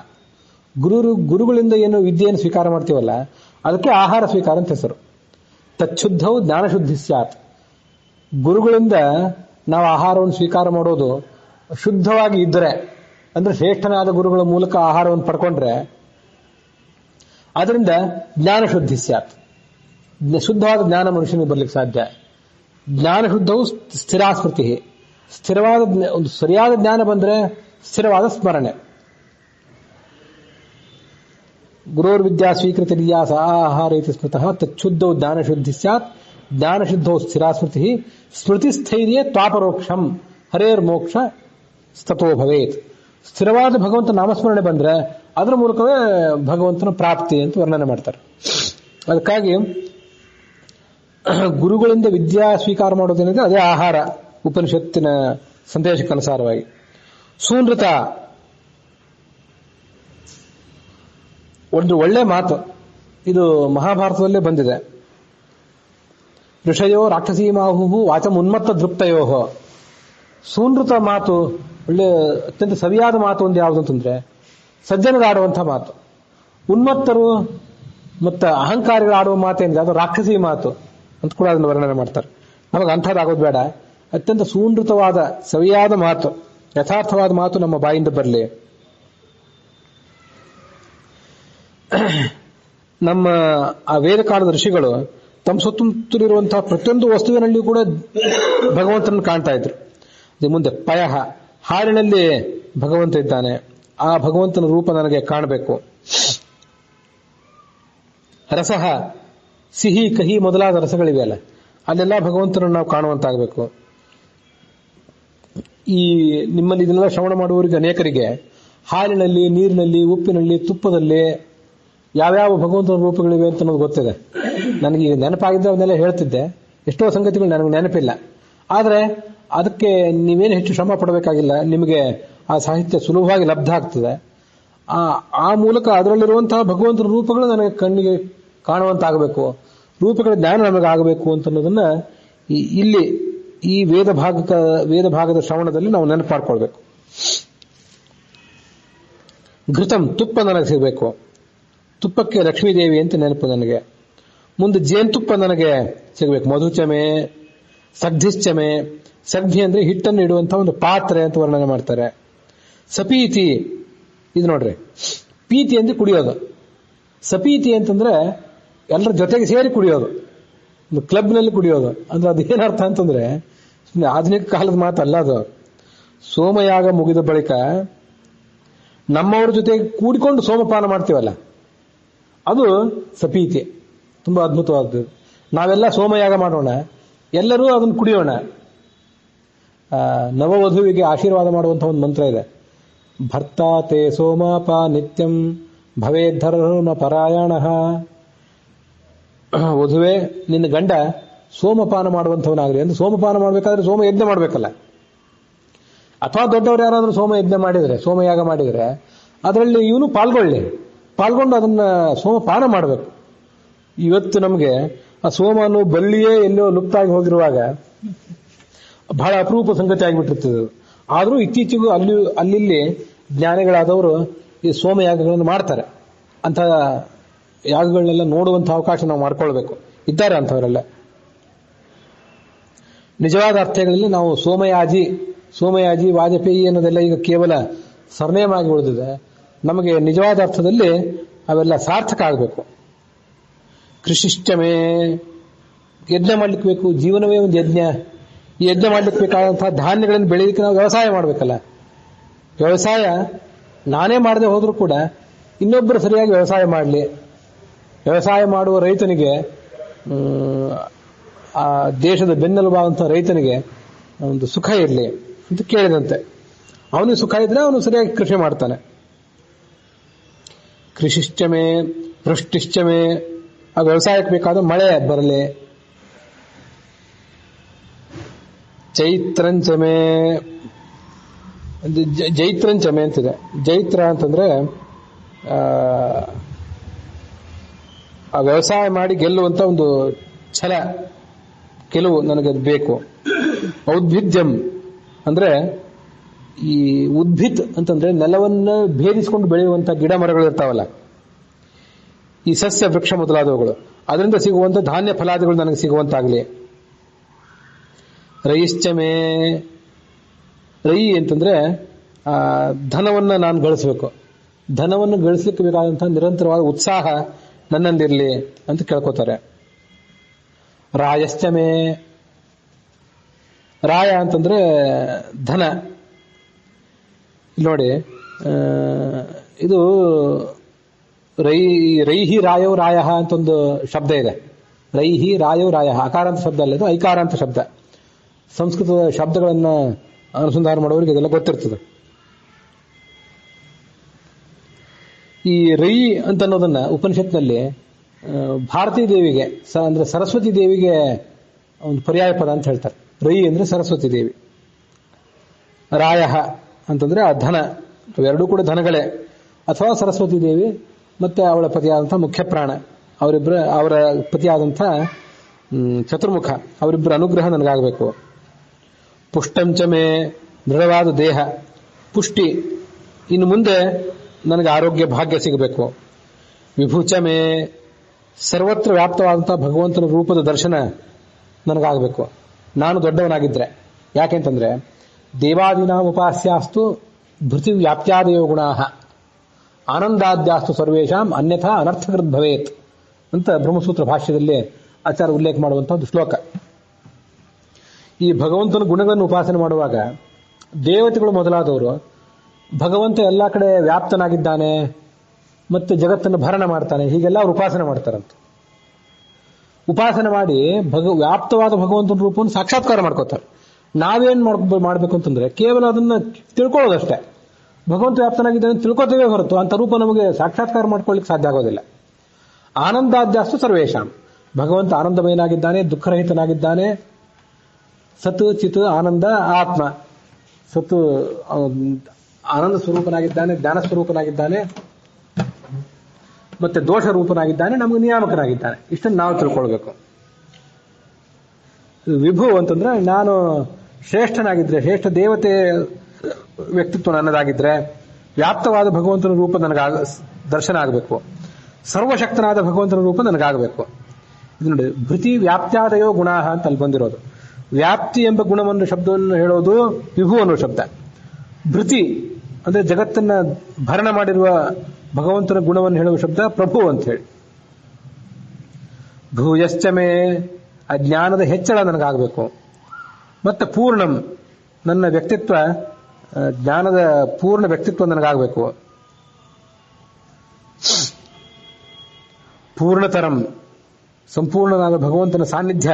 ಗುರುಗಳಿಂದ ಏನು ವಿದ್ಯೆಯನ್ನು ಸ್ವೀಕಾರ ಮಾಡ್ತೀವಲ್ಲ ಅದಕ್ಕೆ ಆಹಾರ ಸ್ವೀಕಾರ ಅಂತ ಹೆಸರು. ತಚ್ಛುದ್ಧವು ಜ್ಞಾನಶುದ್ಧಿ ಸ್ಯಾತ್. ಗುರುಗಳಿಂದ ನಾವು ಆಹಾರವನ್ನು ಸ್ವೀಕಾರ ಮಾಡೋದು ಶುದ್ಧವಾಗಿ ಇದ್ದರೆ, ಅಂದ್ರೆ ಶ್ರೇಷ್ಠನಾದ ಗುರುಗಳ ಮೂಲಕ ಆಹಾರವನ್ನು ಪಡ್ಕೊಂಡ್ರೆ ಅದರಿಂದ ಜ್ಞಾನಶುದ್ಧಿ ಸ್ಯಾತ್. ಶುದ್ಧವಾದ ಜ್ಞಾನ ಮನುಷ್ಯನಿಗೆ ಬರ್ಲಿಕ್ಕೆ ಸಾಧ್ಯ. ಜ್ಞಾನಶುದ್ಧವು ಸ್ಥಿರಾಸ್ಮೃತಿ. ಸ್ಥಿರವಾದ ಒಂದು ಸರಿಯಾದ ಜ್ಞಾನ ಬಂದ್ರೆ ಸ್ಥಿರವಾದ ಸ್ಮರಣೆ. ಗುರೋರ್ ವಿದ್ಯಾ ಸ್ವೀಕೃತಿರ್ಯಾ ಆಹಾರ ಇತಿ ಸ್ಮೃತಃ ತಚ್ಛುದ್ಧೌ ಜ್ಞಾನಶುದ್ಧಿ ಸ್ಯಾತ್. ಜ್ಞಾನಶುದ್ಧೌ ಸ್ಥಿರಾಸ್ಮೃತಿ. ಸ್ಮೃತಿಸ್ಥೈರ್ಯೇ ತ್ವಾಪರೋಕ್ಷಂ ಹರೇರ್ ಮೋಕ್ಷ ಸ್ತತೋ ಭವೇತ್. ಸ್ಥಿರವಾದ ಭಗವಂತ ನಾಮಸ್ಮರಣೆ ಬಂದ್ರೆ ಅದರ ಮೂಲಕವೇ ಭಗವಂತನ ಪ್ರಾಪ್ತಿ ಅಂತ ವರ್ಣನೆ ಮಾಡ್ತಾರೆ. ಅದಕ್ಕಾಗಿ ಗುರುಗಳಿಂದ ವಿದ್ಯಾ ಸ್ವೀಕಾರ ಮಾಡೋದೇನಿದೆ ಅದೇ ಆಹಾರ. ಉಪನಿಷತ್ತಿನ ಸಂದೇಶಕ್ಕನುಸಾರವಾಗಿ ಸೂನೃತ ಒಂದು ಒಳ್ಳೆ ಮಾತು. ಇದು ಮಹಾಭಾರತದಲ್ಲೇ ಬಂದಿದೆ. ಋಷಯೋ ರಾಕ್ಷಸೀಮಾಹು ವಾಚಂ ಉನ್ಮತ್ತ ದೃಪ್ತಯೋ. ಸೂನೃತ ಮಾತು ಒಳ್ಳೆ ಅತ್ಯಂತ ಸವಿಯಾದ ಮಾತು ಒಂದು ಯಾವುದು ಅಂತಂದ್ರೆ ಸಜ್ಜನರಾಡುವಂಥ ಮಾತು. ಉನ್ಮತ್ತರು ಮತ್ತು ಅಹಂಕಾರಿಗಳು ಆಡುವ ಮಾತೇನಿದೆ ಅದು ರಾಕ್ಷಸಿ ಮಾತು ಅಂತ ಕೂಡ ಅದನ್ನು ವರ್ಣನೆ ಮಾಡ್ತಾರೆ. ನಮಗೆ ಅಂಥದ್ದಾಗೋದು ಬೇಡ. ಅತ್ಯಂತ ಸೂನೃತವಾದ ಸವಿಯಾದ ಮಾತು, ಯಥಾರ್ಥವಾದ ಮಾತು ನಮ್ಮ ಬಾಯಿಂದ ಬರಲಿ. ನಮ್ಮ ಆ ವೇದ ಕಾಲದ ಋಷಿಗಳು ತಮ್ಮ ಸುತ್ತಮುತ್ತಲಿರುವಂತಹ ಪ್ರತಿಯೊಂದು ವಸ್ತುವಿನಲ್ಲಿಯೂ ಕೂಡ ಭಗವಂತನನ್ನು ಕಾಣ್ತಾ ಇದ್ರು. ಮುಂದೆ ಪಯಃ, ಹಾಲಿನಲ್ಲಿ ಭಗವಂತ ಇದ್ದಾನೆ, ಆ ಭಗವಂತನ ರೂಪ ನನಗೆ ಕಾಣಬೇಕು. ರಸಃ, ಸಿಹಿ ಕಹಿ ಮೊದಲಾದ ರಸಗಳಿವೆಯಲ್ಲ, ಅಲ್ಲೆಲ್ಲ ಭಗವಂತನನ್ನು ನಾವು ಕಾಣುವಂತಾಗಬೇಕು. ಈ ನಿಮ್ಮಲ್ಲಿ ಇದನ್ನೆಲ್ಲ ಶ್ರವಣ ಮಾಡುವವರಿಗೆ ಅನೇಕರಿಗೆ ಹಾಲಿನಲ್ಲಿ, ನೀರಿನಲ್ಲಿ, ಉಪ್ಪಿನಲ್ಲಿ, ತುಪ್ಪದಲ್ಲಿ ಯಾವ್ಯಾವ ಭಗವಂತನ ರೂಪಗಳಿವೆ ಅಂತ ಅನ್ನೋದು ಗೊತ್ತಿದೆ. ನನಗೆ ಈಗ ನೆನಪಾಗಿದ್ದರೆ ಅವನ್ನೆಲ್ಲ ಹೇಳ್ತಿದ್ದೆ. ಎಷ್ಟೋ ಸಂಗತಿಗಳು ನನಗೆ ನೆನಪಿಲ್ಲ. ಆದರೆ ಅದಕ್ಕೆ ನೀವೇನು ಹೆಚ್ಚು ಶ್ರಮ ಪಡಬೇಕಾಗಿಲ್ಲ. ನಿಮಗೆ ಆ ಸಾಹಿತ್ಯ ಸುಲಭವಾಗಿ ಲಬ್ಧ ಆಗ್ತದೆ. ಆ ಮೂಲಕ ಅದರಲ್ಲಿರುವಂತಹ ಭಗವಂತನ ರೂಪಗಳು ನನಗೆ ಕಣ್ಣಿಗೆ ಕಾಣುವಂತಾಗಬೇಕು, ರೂಪಗಳ ಜ್ಞಾನ ನಮಗಾಗಬೇಕು ಅಂತ ಅನ್ನೋದನ್ನ ಇಲ್ಲಿ ಈ ವೇದ ಭಾಗದ ಶ್ರವಣದಲ್ಲಿ ನಾವು ನೆನಪು ಮಾಡ್ಕೊಳ್ಬೇಕು. ಘೃತಂ, ತುಪ್ಪ ನನಗೆ ಸಿಗಬೇಕು. ತುಪ್ಪಕ್ಕೆ ಲಕ್ಷ್ಮೀದೇವಿ ಅಂತ ನೆನಪು ನನಗೆ. ಮುಂದೆ ಜೇನುತುಪ್ಪ ನನಗೆ ಸಿಗಬೇಕು. ಮಧುಚಮೆ, ಸಗ್ಧಿಶ್ಚಮೆ. ಸಗ್ಧಿ ಅಂದ್ರೆ ಹಿಟ್ಟನ್ನು ಇಡುವಂತಹ ಒಂದು ಪಾತ್ರೆ ಅಂತ ವರ್ಣನೆ ಮಾಡ್ತಾರೆ. ಸಪೀತಿ, ಇದು ನೋಡ್ರಿ, ಪೀತಿ ಅಂದ್ರೆ ಕುಡಿಯೋದು. ಸಪೀತಿ ಅಂತಂದ್ರೆ ಎಲ್ಲರ ಜೊತೆಗೆ ಸೇರಿ ಕುಡಿಯೋದು, ಒಂದು ಕ್ಲಬ್ನಲ್ಲಿ ಕುಡಿಯೋದು. ಅಂದ್ರೆ ಅದೇನರ್ಥ ಅಂತಂದ್ರೆ ಆಧುನಿಕ ಕಾಲದ ಮಾತಲ್ಲ ಅದು. ಸೋಮಯಾಗ ಮುಗಿದ ಬಳಿಕ ನಮ್ಮವ್ರ ಜೊತೆಗೆ ಕೂಡಿಕೊಂಡು ಸೋಮಪಾನ ಮಾಡ್ತೀವಲ್ಲ, ಅದು ಸಪೀತಿ. ತುಂಬಾ ಅದ್ಭುತವಾದ್ದು. ನಾವೆಲ್ಲ ಸೋಮಯಾಗ ಮಾಡೋಣ, ಎಲ್ಲರೂ ಅದನ್ನು ಕುಡಿಯೋಣ. ನವವಧುವಿಗೆ ಆಶೀರ್ವಾದ ಮಾಡುವಂತಹ ಒಂದು ಮಂತ್ರ ಇದೆ. ಭರ್ತಾ ತೇ ಸೋಮಾಪ ನಿತ್ಯಂ ಭವೇದ್ಧರ್ಮ ಪರಾಯಣ. ವಧುವೆ, ನಿನ್ನ ಗಂಡ ಸೋಮಪಾನ ಮಾಡುವಂಥವನಾಗಲಿ. ಅಂದ್ರೆ ಸೋಮಪಾನ ಮಾಡಬೇಕಾದ್ರೆ ಸೋಮ ಯಜ್ಞ ಮಾಡಬೇಕಲ್ಲ. ಅಥವಾ ದೊಡ್ಡವರು ಯಾರಾದರೂ ಸೋಮ ಯಜ್ಞ ಮಾಡಿದರೆ, ಸೋಮಯಾಗ ಮಾಡಿದರೆ ಅದರಲ್ಲಿ ಇವನು ಪಾಲ್ಗೊಂಡು ಅದನ್ನ ಸೋಮಪಾನ ಮಾಡಬೇಕು. ಇವತ್ತು ನಮಗೆ ಆ ಸೋಮ ಅನ್ನೋ ಬಲ್ಲಿಯೇ ಎಲ್ಲೋ ಲುಪ್ತಾಗಿ ಹೋಗಿರುವಾಗ ಬಹಳ ಅಪರೂಪ ಸಂಗತಿ ಆಗಿಬಿಟ್ಟಿರ್ತದೆ. ಆದರೂ ಇತ್ತೀಚೆಗೂ ಅಲ್ಲಿ ಜ್ಞಾನಿಗಳಾದವರು ಈ ಸೋಮಯಾಗಗಳನ್ನು ಮಾಡ್ತಾರೆ. ಅಂಥ ಯಾಗಗಳನ್ನೆಲ್ಲ ನೋಡುವಂಥ ಅವಕಾಶ ನಾವು ಮಾಡ್ಕೊಳ್ಬೇಕು. ಇದ್ದಾರೆ ಅಂಥವರೆಲ್ಲ. ನಿಜವಾದ ಅರ್ಥಗಳಲ್ಲಿ ನಾವು ಸೋಮಯಾಜಿ ವಾಜಪೇಯಿ ಅನ್ನೋದೆಲ್ಲ ಈಗ ಕೇವಲ ಸರ್ನೇಮ್ ಆಗಿ ಉಳಿದಿದೆ. ನಮಗೆ ನಿಜವಾದ ಅರ್ಥದಲ್ಲಿ ಅವೆಲ್ಲ ಸಾರ್ಥಕ ಆಗಬೇಕು. ಕೃಷಿಶ್ಚಮೇ, ಯಜ್ಞ ಮಾಡ್ಲಿಕ್ಕೆ ಬೇಕು. ಜೀವನವೇ ಒಂದು ಯಜ್ಞ. ಈ ಯಜ್ಞ ಮಾಡ್ಲಿಕ್ಕೆ ಬೇಕಾದಂತಹ ಧಾನ್ಯಗಳನ್ನು ಬೆಳೆಯಲಿಕ್ಕೆ ನಾವು ವ್ಯವಸಾಯ ಮಾಡಬೇಕಲ್ಲ. ವ್ಯವಸಾಯ ನಾನೇ ಮಾಡದೆ ಹೋದ್ರೂ ಕೂಡ ಇನ್ನೊಬ್ಬರು ಸರಿಯಾಗಿ ವ್ಯವಸಾಯ ಮಾಡಲಿ, ವ್ಯವಸಾಯ ಮಾಡುವ ರೈತನಿಗೆ, ಆ ದೇಶದ ಬೆನ್ನೆಲುಬಾದಂತಹ ರೈತನಿಗೆ ಒಂದು ಸುಖ ಇರಲಿ ಅಂತ ಕೇಳಿದಂತೆ. ಅವನಿಗೆ ಸುಖ ಇದ್ರೆ ಅವನು ಸರಿಯಾಗಿ ಕೃಷಿ ಮಾಡ್ತಾನೆ. ಕೃಷಿಶ್ಚಮೆ ವೃಷ್ಟಿಶ್ಚಮೆ, ಆ ವ್ಯವಸಾಯಕ್ಕೆ ಬೇಕಾದ ಮಳೆ ಬರಲಿ. ಚೈತ್ರಂಚಮೆ, ಜೈತ್ರಂಚಮೆ ಅಂತಿದೆ. ಜೈತ್ರ ಅಂತಂದ್ರೆ ಆ ವ್ಯವಸಾಯ ಮಾಡಿ ಗೆಲ್ಲುವಂತ ಒಂದು ಛಲ, ಗೆಲುವು ನನಗೆ ಬೇಕು. ಔದ್ಭಿದ್ಯಂ ಅಂದ್ರೆ ಈ ಉದ್ಭಿತ್ ಅಂತಂದ್ರೆ ನೆಲವನ್ನು ಭೇದಿಸಿಕೊಂಡು ಬೆಳೆಯುವಂತ ಗಿಡ ಮರಗಳು ಇರ್ತಾವಲ್ಲ, ಈ ಸಸ್ಯ ವೃಕ್ಷ ಮೊದಲಾದವುಗಳು, ಅದರಿಂದ ಸಿಗುವಂತ ಧಾನ್ಯ ಫಲಾದಿಗಳು ನನಗೆ ಸಿಗುವಂತಾಗಲಿ. ರೈಶ್ಚಮೆ, ರೈ ಅಂತಂದ್ರೆ ಧನವನ್ನ ನಾನು ಗಳಿಸಬೇಕು, ಧನವನ್ನು ಗಳಿಸಲಿಕ್ಕೆ ಬೇಕಾದಂತಹ ನಿರಂತರವಾದ ಉತ್ಸಾಹ ನನ್ನಲ್ಲಿರಲಿ ಅಂತ ಕೇಳ್ಕೋತಾರೆ. ರಾಯಶ್ಚಮೆ, ರಾಯ ಅಂತಂದ್ರೆ ಧನ. ನೋಡಿ, ಇದು ರೈಹಿ ರಾಯೋ ರಾಯ ಅಂತ ಒಂದು ಶಬ್ದ ಇದೆ. ರೈಹಿ ರಾಯೋ ರಾಯ ಅಕಾರಾಂತ ಶಬ್ದ ಅಲ್ಲ, ಇದು ಐಕಾರಾಂತ ಶಬ್ದ. ಸಂಸ್ಕೃತದ ಶಬ್ದಗಳನ್ನ ಅನುಸಂಧಾನ ಮಾಡೋರಿಗೆ ಇದೆಲ್ಲ ಗೊತ್ತಿರ್ತದೆ. ಈ ರೈ ಅಂತ ಅನ್ನೋದನ್ನ ಉಪನಿಷತ್ನಲ್ಲಿ ಭಾರತೀ ದೇವಿಗೆ ಅಂದ್ರೆ ಸರಸ್ವತಿ ದೇವಿಗೆ ಒಂದು ಪರ್ಯಾಯ ಪದ ಅಂತ ಹೇಳ್ತಾರೆ. ರೈ ಅಂದ್ರೆ ಸರಸ್ವತಿ ದೇವಿ, ರಾಯ ಅಂತಂದ್ರೆ ಆ ಧನ, ಅವೆರಡೂ ಕೂಡ ಧನಗಳೇ. ಅಥವಾ ಸರಸ್ವತಿ ದೇವಿ ಮತ್ತೆ ಅವಳ ಪತಿಯಾದಂಥ ಮುಖ್ಯ ಪ್ರಾಣ, ಅವರ ಪತಿಯಾದಂಥ ಚತುರ್ಮುಖ, ಅವರಿಬ್ಬರ ಅನುಗ್ರಹ ನನಗಾಗಬೇಕು. ಪುಷ್ಟಂಚಮೆ, ದೃಢವಾದ ದೇಹ, ಪುಷ್ಟಿ, ಇನ್ನು ಮುಂದೆ ನನಗೆ ಆರೋಗ್ಯ ಭಾಗ್ಯ ಸಿಗಬೇಕು. ವಿಭುಚಮೆ, ಸರ್ವತ್ರ ವ್ಯಾಪ್ತವಾದಂತಹ ಭಗವಂತನ ರೂಪದ ದರ್ಶನ ನನಗಾಗಬೇಕು, ನಾನು ದೊಡ್ಡವನಾಗಿದ್ರೆ. ಯಾಕೆಂತಂದ್ರೆ ದೇವಾದೀನಾಂ ಉಪಾಸ್ಯಾಸ್ತು ಭೃತಿ ವ್ಯಾಪ್ತ್ಯಾದಯೋ ಗುಣಾಃ ಆನಂದಾದ್ಯಾಸ್ತು ಸರ್ವೇಷಾಂ ಅನ್ಯಥಾ ಅನರ್ಥಕೃತ್ ಭವೇತ್ ಅಂತ ಬ್ರಹ್ಮಸೂತ್ರ ಭಾಷ್ಯದಲ್ಲಿ ಆಚಾರ್ಯ ಉಲ್ಲೇಖ ಮಾಡುವಂತಹ ಒಂದು ಶ್ಲೋಕ. ಈ ಭಗವಂತನ ಗುಣಗಳನ್ನು ಉಪಾಸನೆ ಮಾಡುವಾಗ ದೇವತೆಗಳು ಮೊದಲಾದವರು ಭಗವಂತ ಎಲ್ಲ ಕಡೆ ವ್ಯಾಪ್ತನಾಗಿದ್ದಾನೆ ಮತ್ತೆ ಜಗತ್ತನ್ನು ಭರಣ ಮಾಡ್ತಾನೆ, ಹೀಗೆಲ್ಲ ಅವ್ರು ಉಪಾಸನೆ ಮಾಡ್ತಾರಂತ. ಉಪಾಸನೆ ಮಾಡಿ ವ್ಯಾಪ್ತವಾದ ಭಗವಂತನ ರೂಪವನ್ನು ಸಾಕ್ಷಾತ್ಕಾರ ಮಾಡ್ಕೋತಾರೆ. ನಾವೇನ್ ಮಾಡ್ಬೇಕು ಅಂತಂದ್ರೆ ಕೇವಲ ಅದನ್ನ ತಿಳ್ಕೊಳ್ಳೋದಷ್ಟೇ. ಭಗವಂತ ವ್ಯಾಪ್ತನಾಗಿದ್ದಾನೆ ತಿಳ್ಕೊತೇವೆ ಹೊರತು ಅಂತ ರೂಪ ನಮಗೆ ಸಾಕ್ಷಾತ್ಕಾರ ಮಾಡ್ಕೊಳ್ಳಿಕ್ಕೆ ಸಾಧ್ಯ ಆಗೋದಿಲ್ಲ. ಆನಂದಾದ್ಯಾಸ್ತು ಸರ್ವೇಷಾಂ, ಭಗವಂತ ಆನಂದಮಯನಾಗಿದ್ದಾನೆ, ದುಃಖರಹಿತನಾಗಿದ್ದಾನೆ, ಸತ್ ಚಿತ್ ಆನಂದ ಆತ್ಮ. ಸತ್ ಆನಂದ ಸ್ವರೂಪನಾಗಿದ್ದಾನೆ, ಜ್ಞಾನ ಸ್ವರೂಪನಾಗಿದ್ದಾನೆ, ಮತ್ತೆ ದೋಷ ರೂಪನಾಗಿದ್ದಾನೆ, ನಮಗೆ ನಿಯಾಮಕನಾಗಿದ್ದಾನೆ. ಇಷ್ಟನ್ನು ನಾವು ತಿಳ್ಕೊಳ್ಬೇಕು. ವಿಭು ಅಂತಂದ್ರೆ ನಾನು ಶ್ರೇಷ್ಠನಾಗಿದ್ರೆ, ಶ್ರೇಷ್ಠ ದೇವತೆ ವ್ಯಕ್ತಿತ್ವ ನನ್ನದಾಗಿದ್ರೆ, ವ್ಯಾಪ್ತವಾದ ಭಗವಂತನ ರೂಪ ನನಗೆ ದರ್ಶನ ಆಗಬೇಕು, ಸರ್ವಶಕ್ತನಾದ ಭಗವಂತನ ರೂಪ ನನಗಾಗಬೇಕು. ಇದು ನೋಡಿ, ಭೃತಿ ವ್ಯಾಪ್ತ್ಯಾದಯೋ ಗುಣ ಅಂತ ಅಲ್ಲಿ ಬಂದಿರೋದು. ವ್ಯಾಪ್ತಿ ಎಂಬ ಗುಣವನ್ನು ಶಬ್ದವನ್ನು ಹೇಳೋದು ವಿಭು ಅನ್ನೋ ಶಬ್ದ. ಭೃತಿ ಅಂದ್ರೆ ಜಗತ್ತನ್ನ ಭರಣ ಮಾಡಿರುವ ಭಗವಂತನ ಗುಣವನ್ನು ಹೇಳುವ ಶಬ್ದ ಪ್ರಭು ಅಂತ ಹೇಳಿ. ಭೂಯಶ್ಚಮೆ, ಅಜ್ಞಾನದ ಹೆಚ್ಚಳ ನನಗಾಗಬೇಕು. ಮತ್ತೆ ಪೂರ್ಣಂ, ನನ್ನ ವ್ಯಕ್ತಿತ್ವ ಜ್ಞಾನದ ಪೂರ್ಣ ವ್ಯಕ್ತಿತ್ವ ನನಗಾಗಬೇಕು. ಪೂರ್ಣತರಂ, ಸಂಪೂರ್ಣನಾದ ಭಗವಂತನ ಸಾನ್ನಿಧ್ಯ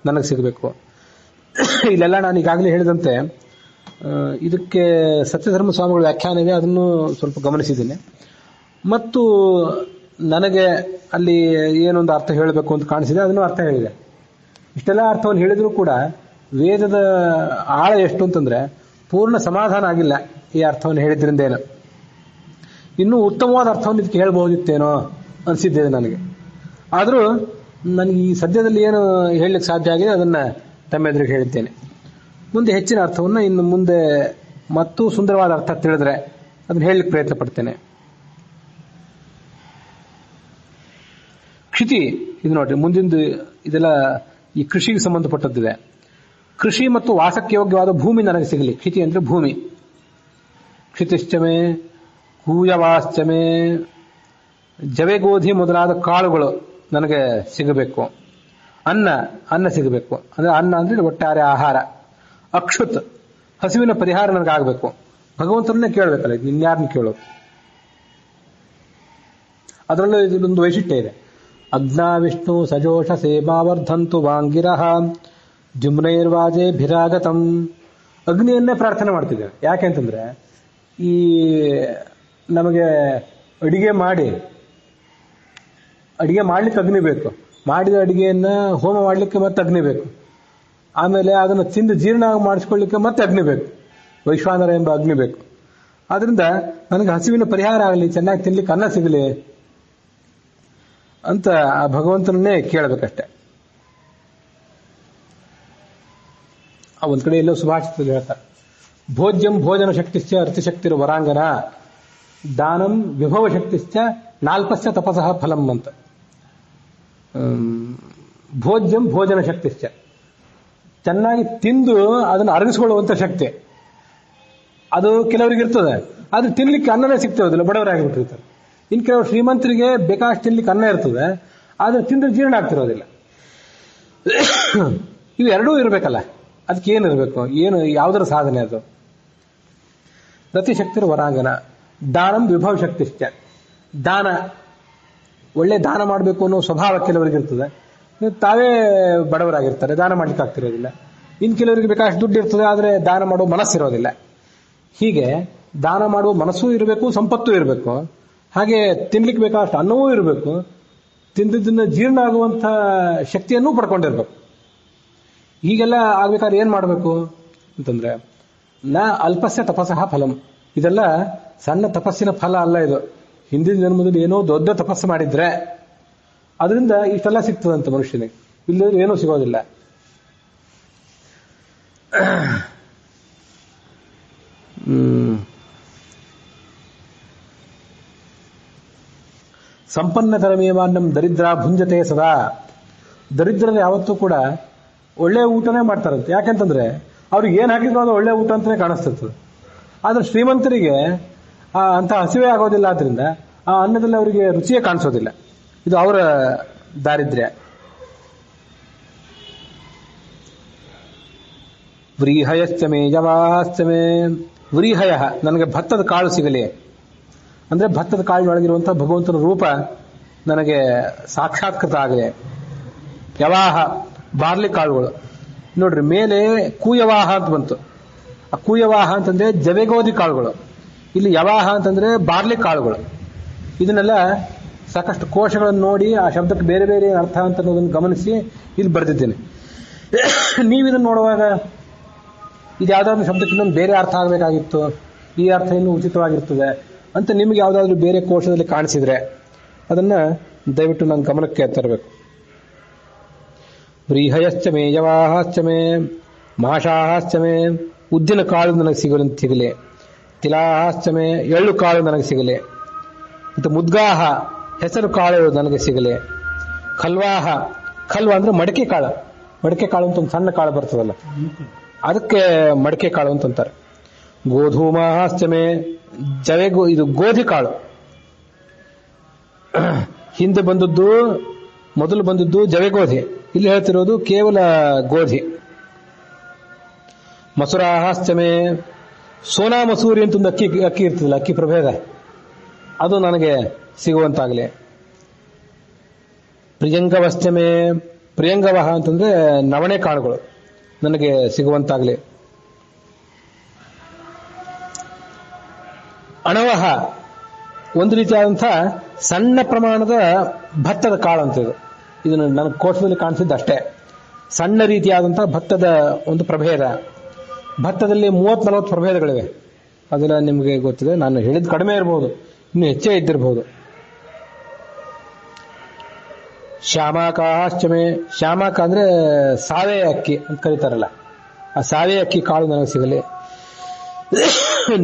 ನನಗೆ ಸಿಗಬೇಕು. ಇಲ್ಲೆಲ್ಲ ನಾನು ಈಗಾಗಲೇ ಹೇಳಿದಂತೆ ಇದಕ್ಕೆ ಸತ್ಯಧರ್ಮ ಸ್ವಾಮಿಗಳ ವ್ಯಾಖ್ಯಾನವೇ, ಅದನ್ನು ಸ್ವಲ್ಪ ಗಮನಿಸಿದ್ದೀನಿ. ಮತ್ತು ನನಗೆ ಅಲ್ಲಿ ಏನೊಂದು ಅರ್ಥ ಹೇಳಬೇಕು ಅಂತ ಕಾಣಿಸಿದೆ, ಅದನ್ನು ಅರ್ಥ ಹೇಳಿದೆ. ಇಷ್ಟೆಲ್ಲ ಅರ್ಥವನ್ನು ಹೇಳಿದ್ರು ಕೂಡ ವೇದದ ಆಳ ಎಷ್ಟು ಅಂತಂದ್ರೆ ಪೂರ್ಣ ಸಮಾಧಾನ ಆಗಿಲ್ಲ ಈ ಅರ್ಥವನ್ನು ಹೇಳಿದ್ರಿಂದೇನು. ಇನ್ನೂ ಉತ್ತಮವಾದ ಅರ್ಥವನ್ನು ಇದಕ್ಕೆ ಹೇಳ್ಬಹುದಿತ್ತೇನೋ ಅನಿಸಿದ್ದೇನೆ ನನಗೆ. ಆದರೂ ನನಗೆ ಈ ಸದ್ಯದಲ್ಲಿ ಏನು ಹೇಳಲಿಕ್ಕೆ ಸಾಧ್ಯ ಆಗಿದೆ ಅದನ್ನ ತಮ್ಮೆದುರಿಗೆ ಹೇಳಿದ್ದೇನೆ. ಮುಂದೆ ಹೆಚ್ಚಿನ ಅರ್ಥವನ್ನು ಇನ್ನು ಮುಂದೆ ಮತ್ತು ಸುಂದರವಾದ ಅರ್ಥ ತಿಳಿದ್ರೆ ಅದನ್ನ ಹೇಳಲಿಕ್ಕೆ ಪ್ರಯತ್ನ ಪಡ್ತೇನೆ. ಕ್ಷಿತಿ, ಇದು ನೋಡ್ರಿ ಮುಂದಿಂದು ಇದೆಲ್ಲ ಈ ಕೃಷಿಗೆ ಸಂಬಂಧಪಟ್ಟದ್ದಿದೆ. ಕೃಷಿ ಮತ್ತು ವಾಸಕ್ಕೆ ಯೋಗ್ಯವಾದ ಭೂಮಿ ನನಗೆ ಸಿಗಲಿ. ಕ್ಷಿತಿ ಅಂದ್ರೆ ಭೂಮಿ. ಕ್ಷಿತಿಶ್ಚಮೆ, ಕೂಯವಾಶ್ಚಮೆ, ಜವೆಗೋಧಿ ಮೊದಲಾದ ಕಾಳುಗಳು ನನಗೆ ಸಿಗಬೇಕು. ಅನ್ನ ಸಿಗಬೇಕು. ಅಂದ್ರೆ ಅನ್ನ ಅಂದ್ರೆ ಒಟ್ಟಾರೆ ಆಹಾರ. ಅಕ್ಷುತ್, ಹಸಿವಿನ ಪರಿಹಾರ ನನಗಾಗಬೇಕು. ಭಗವಂತನನ್ನೇ ಕೇಳಬೇಕಲ್ಲ, ಇನ್ಯಾರನ್ನ ಕೇಳೋದು? ಅದರಲ್ಲೂ ಇದೊಂದು ವೈಶಿಷ್ಟ್ಯ ಇದೆ. ಅಗ್ನಾ ವಿಷ್ಣು ಸಜೋಷ ಸೇಮಾವರ್ಧಂತು ವಾಂಗಿರಹ ಜುಮ್ನೈರ್ವಾಜೆ ಭಿರಾಗತಂ. ಅಗ್ನಿಯನ್ನೇ ಪ್ರಾರ್ಥನೆ ಮಾಡ್ತಿದ್ದೇವೆ. ಯಾಕೆ ಅಂತಂದ್ರೆ ಈ ನಮಗೆ ಅಡಿಗೆ ಮಾಡ್ಲಿಕ್ಕೆ ಅಗ್ನಿ ಬೇಕು, ಮಾಡಿದ ಅಡಿಗೆಯನ್ನ ಹೋಮ ಮಾಡ್ಲಿಕ್ಕೆ ಮತ್ತೆ ಅಗ್ನಿ ಬೇಕು, ಆಮೇಲೆ ಅದನ್ನು ತಿಂದು ಜೀರ್ಣ ಮಾಡಿಸ್ಕೊಳ್ಳಿಕ್ಕೆ ಮತ್ತೆ ಅಗ್ನಿ ಬೇಕು, ವೈಶ್ವಾನರ ಎಂಬ ಅಗ್ನಿ ಬೇಕು. ಆದ್ರಿಂದ ನನಗೆ ಹಸಿವಿನ ಪರಿಹಾರ ಆಗಲಿ, ಚೆನ್ನಾಗಿ ತಿನ್ಲಿಕ್ಕೆ ಅನ್ನ ಸಿಗಲಿ ಅಂತ ಆ ಭಗವಂತನನ್ನೇ ಕೇಳಬೇಕಷ್ಟೆ. ಒಂದ್ ಕಡೆ ಎಲ್ಲೋ ಸುಭಾಷಿತದಲ್ಲಿ ಹೇಳ್ತಾರೆ, ಭೋಜ್ಯಂ ಭೋಜನ ಶಕ್ತಿಶ್ಚ ಅರ್ಥಶಕ್ತಿರು ವರಾಂಗನ ದಾನಂ ವಿಭವ ಶಕ್ತಿಶ್ಚ ನಾಲ್ಪಸ್ಯ ತಪಸಃ ಫಲಂ ಅಂತ. ಭೋಜ್ಯಂ ಭೋಜನ ಶಕ್ತಿಶ್ಚ, ಚೆನ್ನಾಗಿ ತಿಂದು ಅದನ್ನು ಅರಗಿಸ್ಕೊಳ್ಳುವಂತ ಶಕ್ತಿ ಅದು ಕೆಲವರಿಗೆ ಇರ್ತದೆ. ಆದ್ರೆ ತಿನ್ಲಿಕ್ಕೆ ಅನ್ನನೇ ಸಿಗ್ತಿರೋದಿಲ್ಲ, ಬಡವರಾಗಿಬಿಟ್ಟಿರ್ತಾರೆ. ಇನ್ ಕೆಲವರು ಶ್ರೀಮಂತರಿಗೆ ಬೇಕಾಷ್ಟು ತಿನ್ಲಿಕ್ಕೆ ಅನ್ನ ಇರ್ತದೆ, ಆದ್ರೆ ತಿಂದ್ರೆ ಜೀರ್ಣ ಆಗ್ತಿರೋದಿಲ್ಲ. ಇವು ಎರಡೂ ಇರಬೇಕಲ್ಲ, ಅದಕ್ಕೆ ಏನಿರಬೇಕು, ಏನು ಯಾವುದರ ಸಾಧನೆ ಅದು? ರತಿಶಕ್ತಿರ ವರಾಂಗನ ದಾನಂ ವಿಭವ ಶಕ್ತಿಶ್ಚ. ದಾನ, ಒಳ್ಳೆ ದಾನ ಮಾಡಬೇಕು ಅನ್ನೋ ಸ್ವಭಾವ ಕೆಲವರಿಗೆ ಇರ್ತದೆ, ತಾವೇ ಬಡವರಾಗಿರ್ತಾರೆ, ದಾನ ಮಾಡ್ಲಿಕ್ಕೆ ಆಗ್ತಿರೋದಿಲ್ಲ. ಇನ್ ಕೆಲವರಿಗೆ ಬೇಕಾಷ್ಟು ದುಡ್ಡು ಇರ್ತದೆ, ಆದ್ರೆ ದಾನ ಮಾಡುವ ಮನಸ್ಸಿರೋದಿಲ್ಲ. ಹೀಗೆ ದಾನ ಮಾಡುವ ಮನಸ್ಸೂ ಇರಬೇಕು, ಸಂಪತ್ತೂ ಇರಬೇಕು, ಹಾಗೆ ತಿನ್ಲಿಕ್ಕೆ ಬೇಕಾದಷ್ಟು ಅನ್ನವೂ ಇರಬೇಕು, ತಿಂದಿದ್ದನ್ನ ಜೀರ್ಣ ಆಗುವಂತ ಶಕ್ತಿಯನ್ನೂ ಪಡ್ಕೊಂಡಿರ್ಬೇಕು. ಹೀಗೆಲ್ಲ ಆಗ್ಬೇಕಾದ್ರೆ ಏನ್ ಮಾಡಬೇಕು ಅಂತಂದ್ರೆ, ನ ಅಲ್ಪಸ್ಯ ತಪಸಃ ಫಲಂ. ಇದೆಲ್ಲ ಸಣ್ಣ ತಪಸ್ಸಿನ ಫಲ ಅಲ್ಲ. ಇದು ಹಿಂದಿನ ಜನ್ಮದಲ್ಲಿ ಏನೋ ದೊಡ್ಡ ತಪಸ್ಸು ಮಾಡಿದ್ರೆ ಅದರಿಂದ ಇಷ್ಟೆಲ್ಲ ಸಿಗ್ತದಂತ ಮನುಷ್ಯನಿಗೆ, ಇಲ್ಲದ್ರೆ ಏನೂ ಸಿಗೋದಿಲ್ಲ. ಸಂಪನ್ನತರಮೇವಾನ್ನಂ ದರಿದ್ರ ಭುಂಜತೆ ಸದಾ. ದರಿದ್ರರು ಯಾವತ್ತೂ ಕೂಡ ಒಳ್ಳೆ ಊಟನೇ ಮಾಡ್ತಾರಂತೆ. ಯಾಕೆಂತಂದ್ರೆ ಅವ್ರಿಗೆ ಏನ್ ಹಾಕಿದ್ರು ಅದು ಒಳ್ಳೆ ಊಟ ಅಂತಾನೆ ಕಾಣಿಸ್ತಿರ್ತದೆ. ಆದ್ರೆ ಶ್ರೀಮಂತರಿಗೆ ಅಂತ ಹಸಿವೆ ಆಗೋದಿಲ್ಲ, ಆದ್ರಿಂದ ಆ ಅನ್ನದಲ್ಲಿ ಅವರಿಗೆ ರುಚಿಯೇ ಕಾಣಿಸೋದಿಲ್ಲ. ಇದು ಅವರ ದಾರಿದ್ರ್ಯ. ವ್ರೀಹಯಶ್ಚಮೇ ಯವಾಶ್ಚಮೇ. ವ್ರೀಹಯ, ನನಗೆ ಭತ್ತದ ಕಾಳು ಸಿಗಲಿ ಅಂದ್ರೆ ಭತ್ತದ ಕಾಳಿನೊಳಗಿರುವಂತಹ ಭಗವಂತನ ರೂಪ ನನಗೆ ಸಾಕ್ಷಾತ್ಕೃತ ಆಗಲಿ. ಯವಾಹ, ಬಾರ್ಲಿ ಕಾಳುಗಳು ನೋಡ್ರಿ, ಮೇಲೆ ಕೂಯವಾಹ ಅಂತ ಬಂತು. ಆ ಕೂಯವಾಹ ಅಂತಂದ್ರೆ ಜವೆಗೋಧಿ ಕಾಳುಗಳು, ಇಲ್ಲಿ ಯವಾಹ ಅಂತಂದ್ರೆ ಬಾರ್ಲಿ ಕಾಳುಗಳು. ಇದನ್ನೆಲ್ಲ ಸಾಕಷ್ಟು ಕೋಶಗಳನ್ನು ನೋಡಿ ಆ ಶಬ್ದಕ್ಕೆ ಬೇರೆ ಬೇರೆ ಅರ್ಥ ಅಂತ ಅನ್ನೋದನ್ನು ಗಮನಿಸಿ ಇಲ್ಲಿ ಬರೆದಿದ್ದೇನೆ. ನೀವಿದನ್ನು ನೋಡುವಾಗ ಇದು ಯಾವ್ದಾದ್ರು ಶಬ್ದಕ್ಕೆ ಇನ್ನೊಂದು ಬೇರೆ ಅರ್ಥ ಆಗಬೇಕಾಗಿತ್ತು, ಈ ಅರ್ಥ ಇನ್ನೂ ಉಚಿತವಾಗಿರ್ತದೆ ಅಂತ ನಿಮ್ಗೆ ಯಾವ್ದಾದ್ರು ಬೇರೆ ಕೋಶದಲ್ಲಿ ಕಾಣಿಸಿದ್ರೆ ಅದನ್ನ ದಯವಿಟ್ಟು ನನ್ನ ಗಮನಕ್ಕೆ ತರಬೇಕು. ವ್ರೀಹಯಶ್ಚಮೇ ಯವಾಶ್ಚಮೇ ಮಾಷಾಶ್ಚಮೇ. ಉದ್ದಿನ ಕಾಳು ನನಗೆ ಸಿಗಲಿ. ತಿಲಾಶ್ಚಮೇ, ಎಳ್ಳು ಕಾಳು ನನಗೆ ಸಿಗಲಿ. ಮತ್ತು ಮುದ್ಗಾಹ, ಹೆಸರು ಕಾಳು ನನಗೆ ಸಿಗಲಿ. ಖಲ್ವಾಹ, ಖಲ್ವ ಅಂದ್ರೆ ಮಡಕೆ ಕಾಳು. ಮಡಕೆ ಕಾಳು ಅಂತ ಒಂದು ಸಣ್ಣ ಕಾಳು ಬರ್ತದಲ್ಲ, ಅದಕ್ಕೆ ಮಡಕೆ ಕಾಳು ಅಂತಂತಾರೆ. ಗೋಧೂಮಾಶ್ಚಮೇ, ಇದು ಗೋಧಿ ಕಾಳು. ಹಿಂದೆ ಮೊದಲು ಬಂದದ್ದು ಜವೆಗೋಧಿ, ಇಲ್ಲಿ ಹೇಳ್ತಿರೋದು ಕೇವಲ ಗೋಧಿ. ಮಸುರಾಶ್ಚಮೇ, ಸೋನಾ ಮಸೂರಿ ಅಂತ ಒಂದು ಅಕ್ಕಿ ಇರ್ತದಲ್ಲ, ಅಕ್ಕಿ ಪ್ರಭೇದ, ಅದು ನನಗೆ ಸಿಗುವಂತಾಗಲಿ. ಪ್ರಿಯಂಗವಶ್ಚಮೇ, ಪ್ರಿಯಂಗವಹ ಅಂತಂದ್ರೆ ನವಣೆ ಕಾಳುಗಳು ನನಗೆ ಸಿಗುವಂತಾಗಲಿ. ಅಣವಹ, ಒಂದು ರೀತಿಯಾದಂಥ ಸಣ್ಣ ಪ್ರಮಾಣದ ಭತ್ತದ ಕಾಳು ಅಂತ ಇದನ್ನು ನನಗೆ ಕೋಶದಲ್ಲಿ ಕಾಣಿಸಿದ್ದು ಅಷ್ಟೇ. ಸಣ್ಣ ರೀತಿಯಾದಂತಹ ಭತ್ತದ ಒಂದು ಪ್ರಭೇದ. ಭತ್ತದಲ್ಲಿ 30-40 ಪ್ರಭೇದಗಳಿವೆ, ಅದೆಲ್ಲ ನಿಮಗೆ ಗೊತ್ತಿದೆ. ನಾನು ಹೇಳಿದ ಕಡಿಮೆ ಇರಬಹುದು, ಇನ್ನು ಹೆಚ್ಚೇ ಇದ್ದಿರಬಹುದು. ಶ್ಯಾಮಾಕಾಶ್ಚಮೆ, ಶ್ಯಾಮಾಕ ಅಂದ್ರೆ ಸಾವೆ ಅಕ್ಕಿ ಅಂತ ಕರೀತಾರಲ್ಲ, ಆ ಸಾವೆ ಅಕ್ಕಿ ಕಾಳು ನನಗೆ ಸಿಗಲಿ.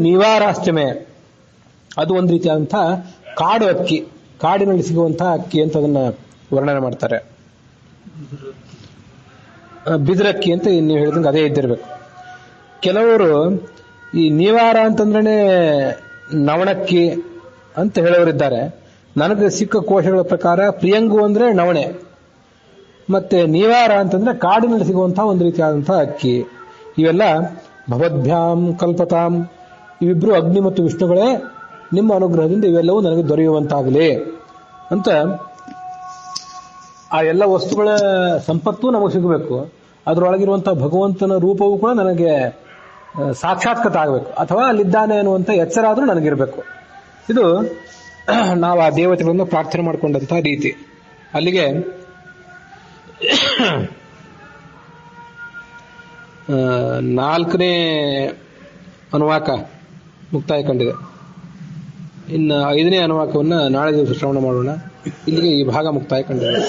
ನಿವಾರಾಶ್ಚಮೆ, ಅದು ಒಂದು ರೀತಿಯಾದಂತಹ ಕಾಡು ಅಕ್ಕಿ, ಕಾಡಿನಲ್ಲಿ ಸಿಗುವಂತಹ ಅಕ್ಕಿ ಅಂತ ಅದನ್ನ ವರ್ಣನೆ ಮಾಡ್ತಾರೆ. ಬಿದಿರಕ್ಕಿ ಅಂತ ನೀವು ಹೇಳಿದಂಗೆ ಅದೇ ಇದ್ದಿರ್ಬೇಕು. ಕೆಲವರು ಈ ನಿವಾರ ಅಂತಂದ್ರೆ ನವಣಕ್ಕಿ ಅಂತ ಹೇಳೋರಿದ್ದಾರೆ. ನನಗೆ ಸಿಕ್ಕ ಕೋಶಗಳ ಪ್ರಕಾರ ಪ್ರಿಯಂಗು ಅಂದ್ರೆ ನವಣೆ, ಮತ್ತೆ ನಿವಾರ ಅಂತಂದ್ರೆ ಕಾಡಿನಲ್ಲಿ ಸಿಗುವಂತಹ ಒಂದು ರೀತಿಯಾದಂತಹ ಅಕ್ಕಿ. ಇವೆಲ್ಲ ಭವದ್ಭ್ಯಾಂ ಕಲ್ಪತಾಂ ಇವಿಬ್ರು ಅಗ್ನಿ ಮತ್ತು ವಿಷ್ಣುಗಳೇ, ನಿಮ್ಮ ಅನುಗ್ರಹದಿಂದ ಇವೆಲ್ಲವೂ ನನಗೆ ದೊರೆಯುವಂತಾಗಲಿ ಅಂತ. ಆ ಎಲ್ಲ ವಸ್ತುಗಳ ಸಂಪತ್ತು ನಮಗೆ ಸಿಗಬೇಕು, ಅದರೊಳಗಿರುವಂತಹ ಭಗವಂತನ ರೂಪವೂ ಕೂಡ ನನಗೆ ಸಾಕ್ಷಾತ್ಕೃತ ಆಗಬೇಕು, ಅಥವಾ ಅಲ್ಲಿದ್ದಾನೆ ಅನ್ನುವಂಥ ಎಚ್ಚರ ಆದರೂ ನನಗಿರಬೇಕು. ಇದು ನಾವು ಆ ದೇವತೆಗಳನ್ನು ಪ್ರಾರ್ಥನೆ ಮಾಡಿಕೊಂಡಂತಹ ರೀತಿ. ಅಲ್ಲಿಗೆ 4ನೇ ಅನುವಾಕ ಮುಕ್ತಾಯ ಕಂಡಿದೆ. ಇನ್ನು 5ನೇ ಅನುವಾಕವನ್ನು ನಾಳೆ ದಿವಸ ಶ್ರವಣ ಮಾಡೋಣ. ಇಲ್ಲಿಗೆ ಈ ಭಾಗ ಮುಕ್ತಾಯ ಕಂಡಿದೆ.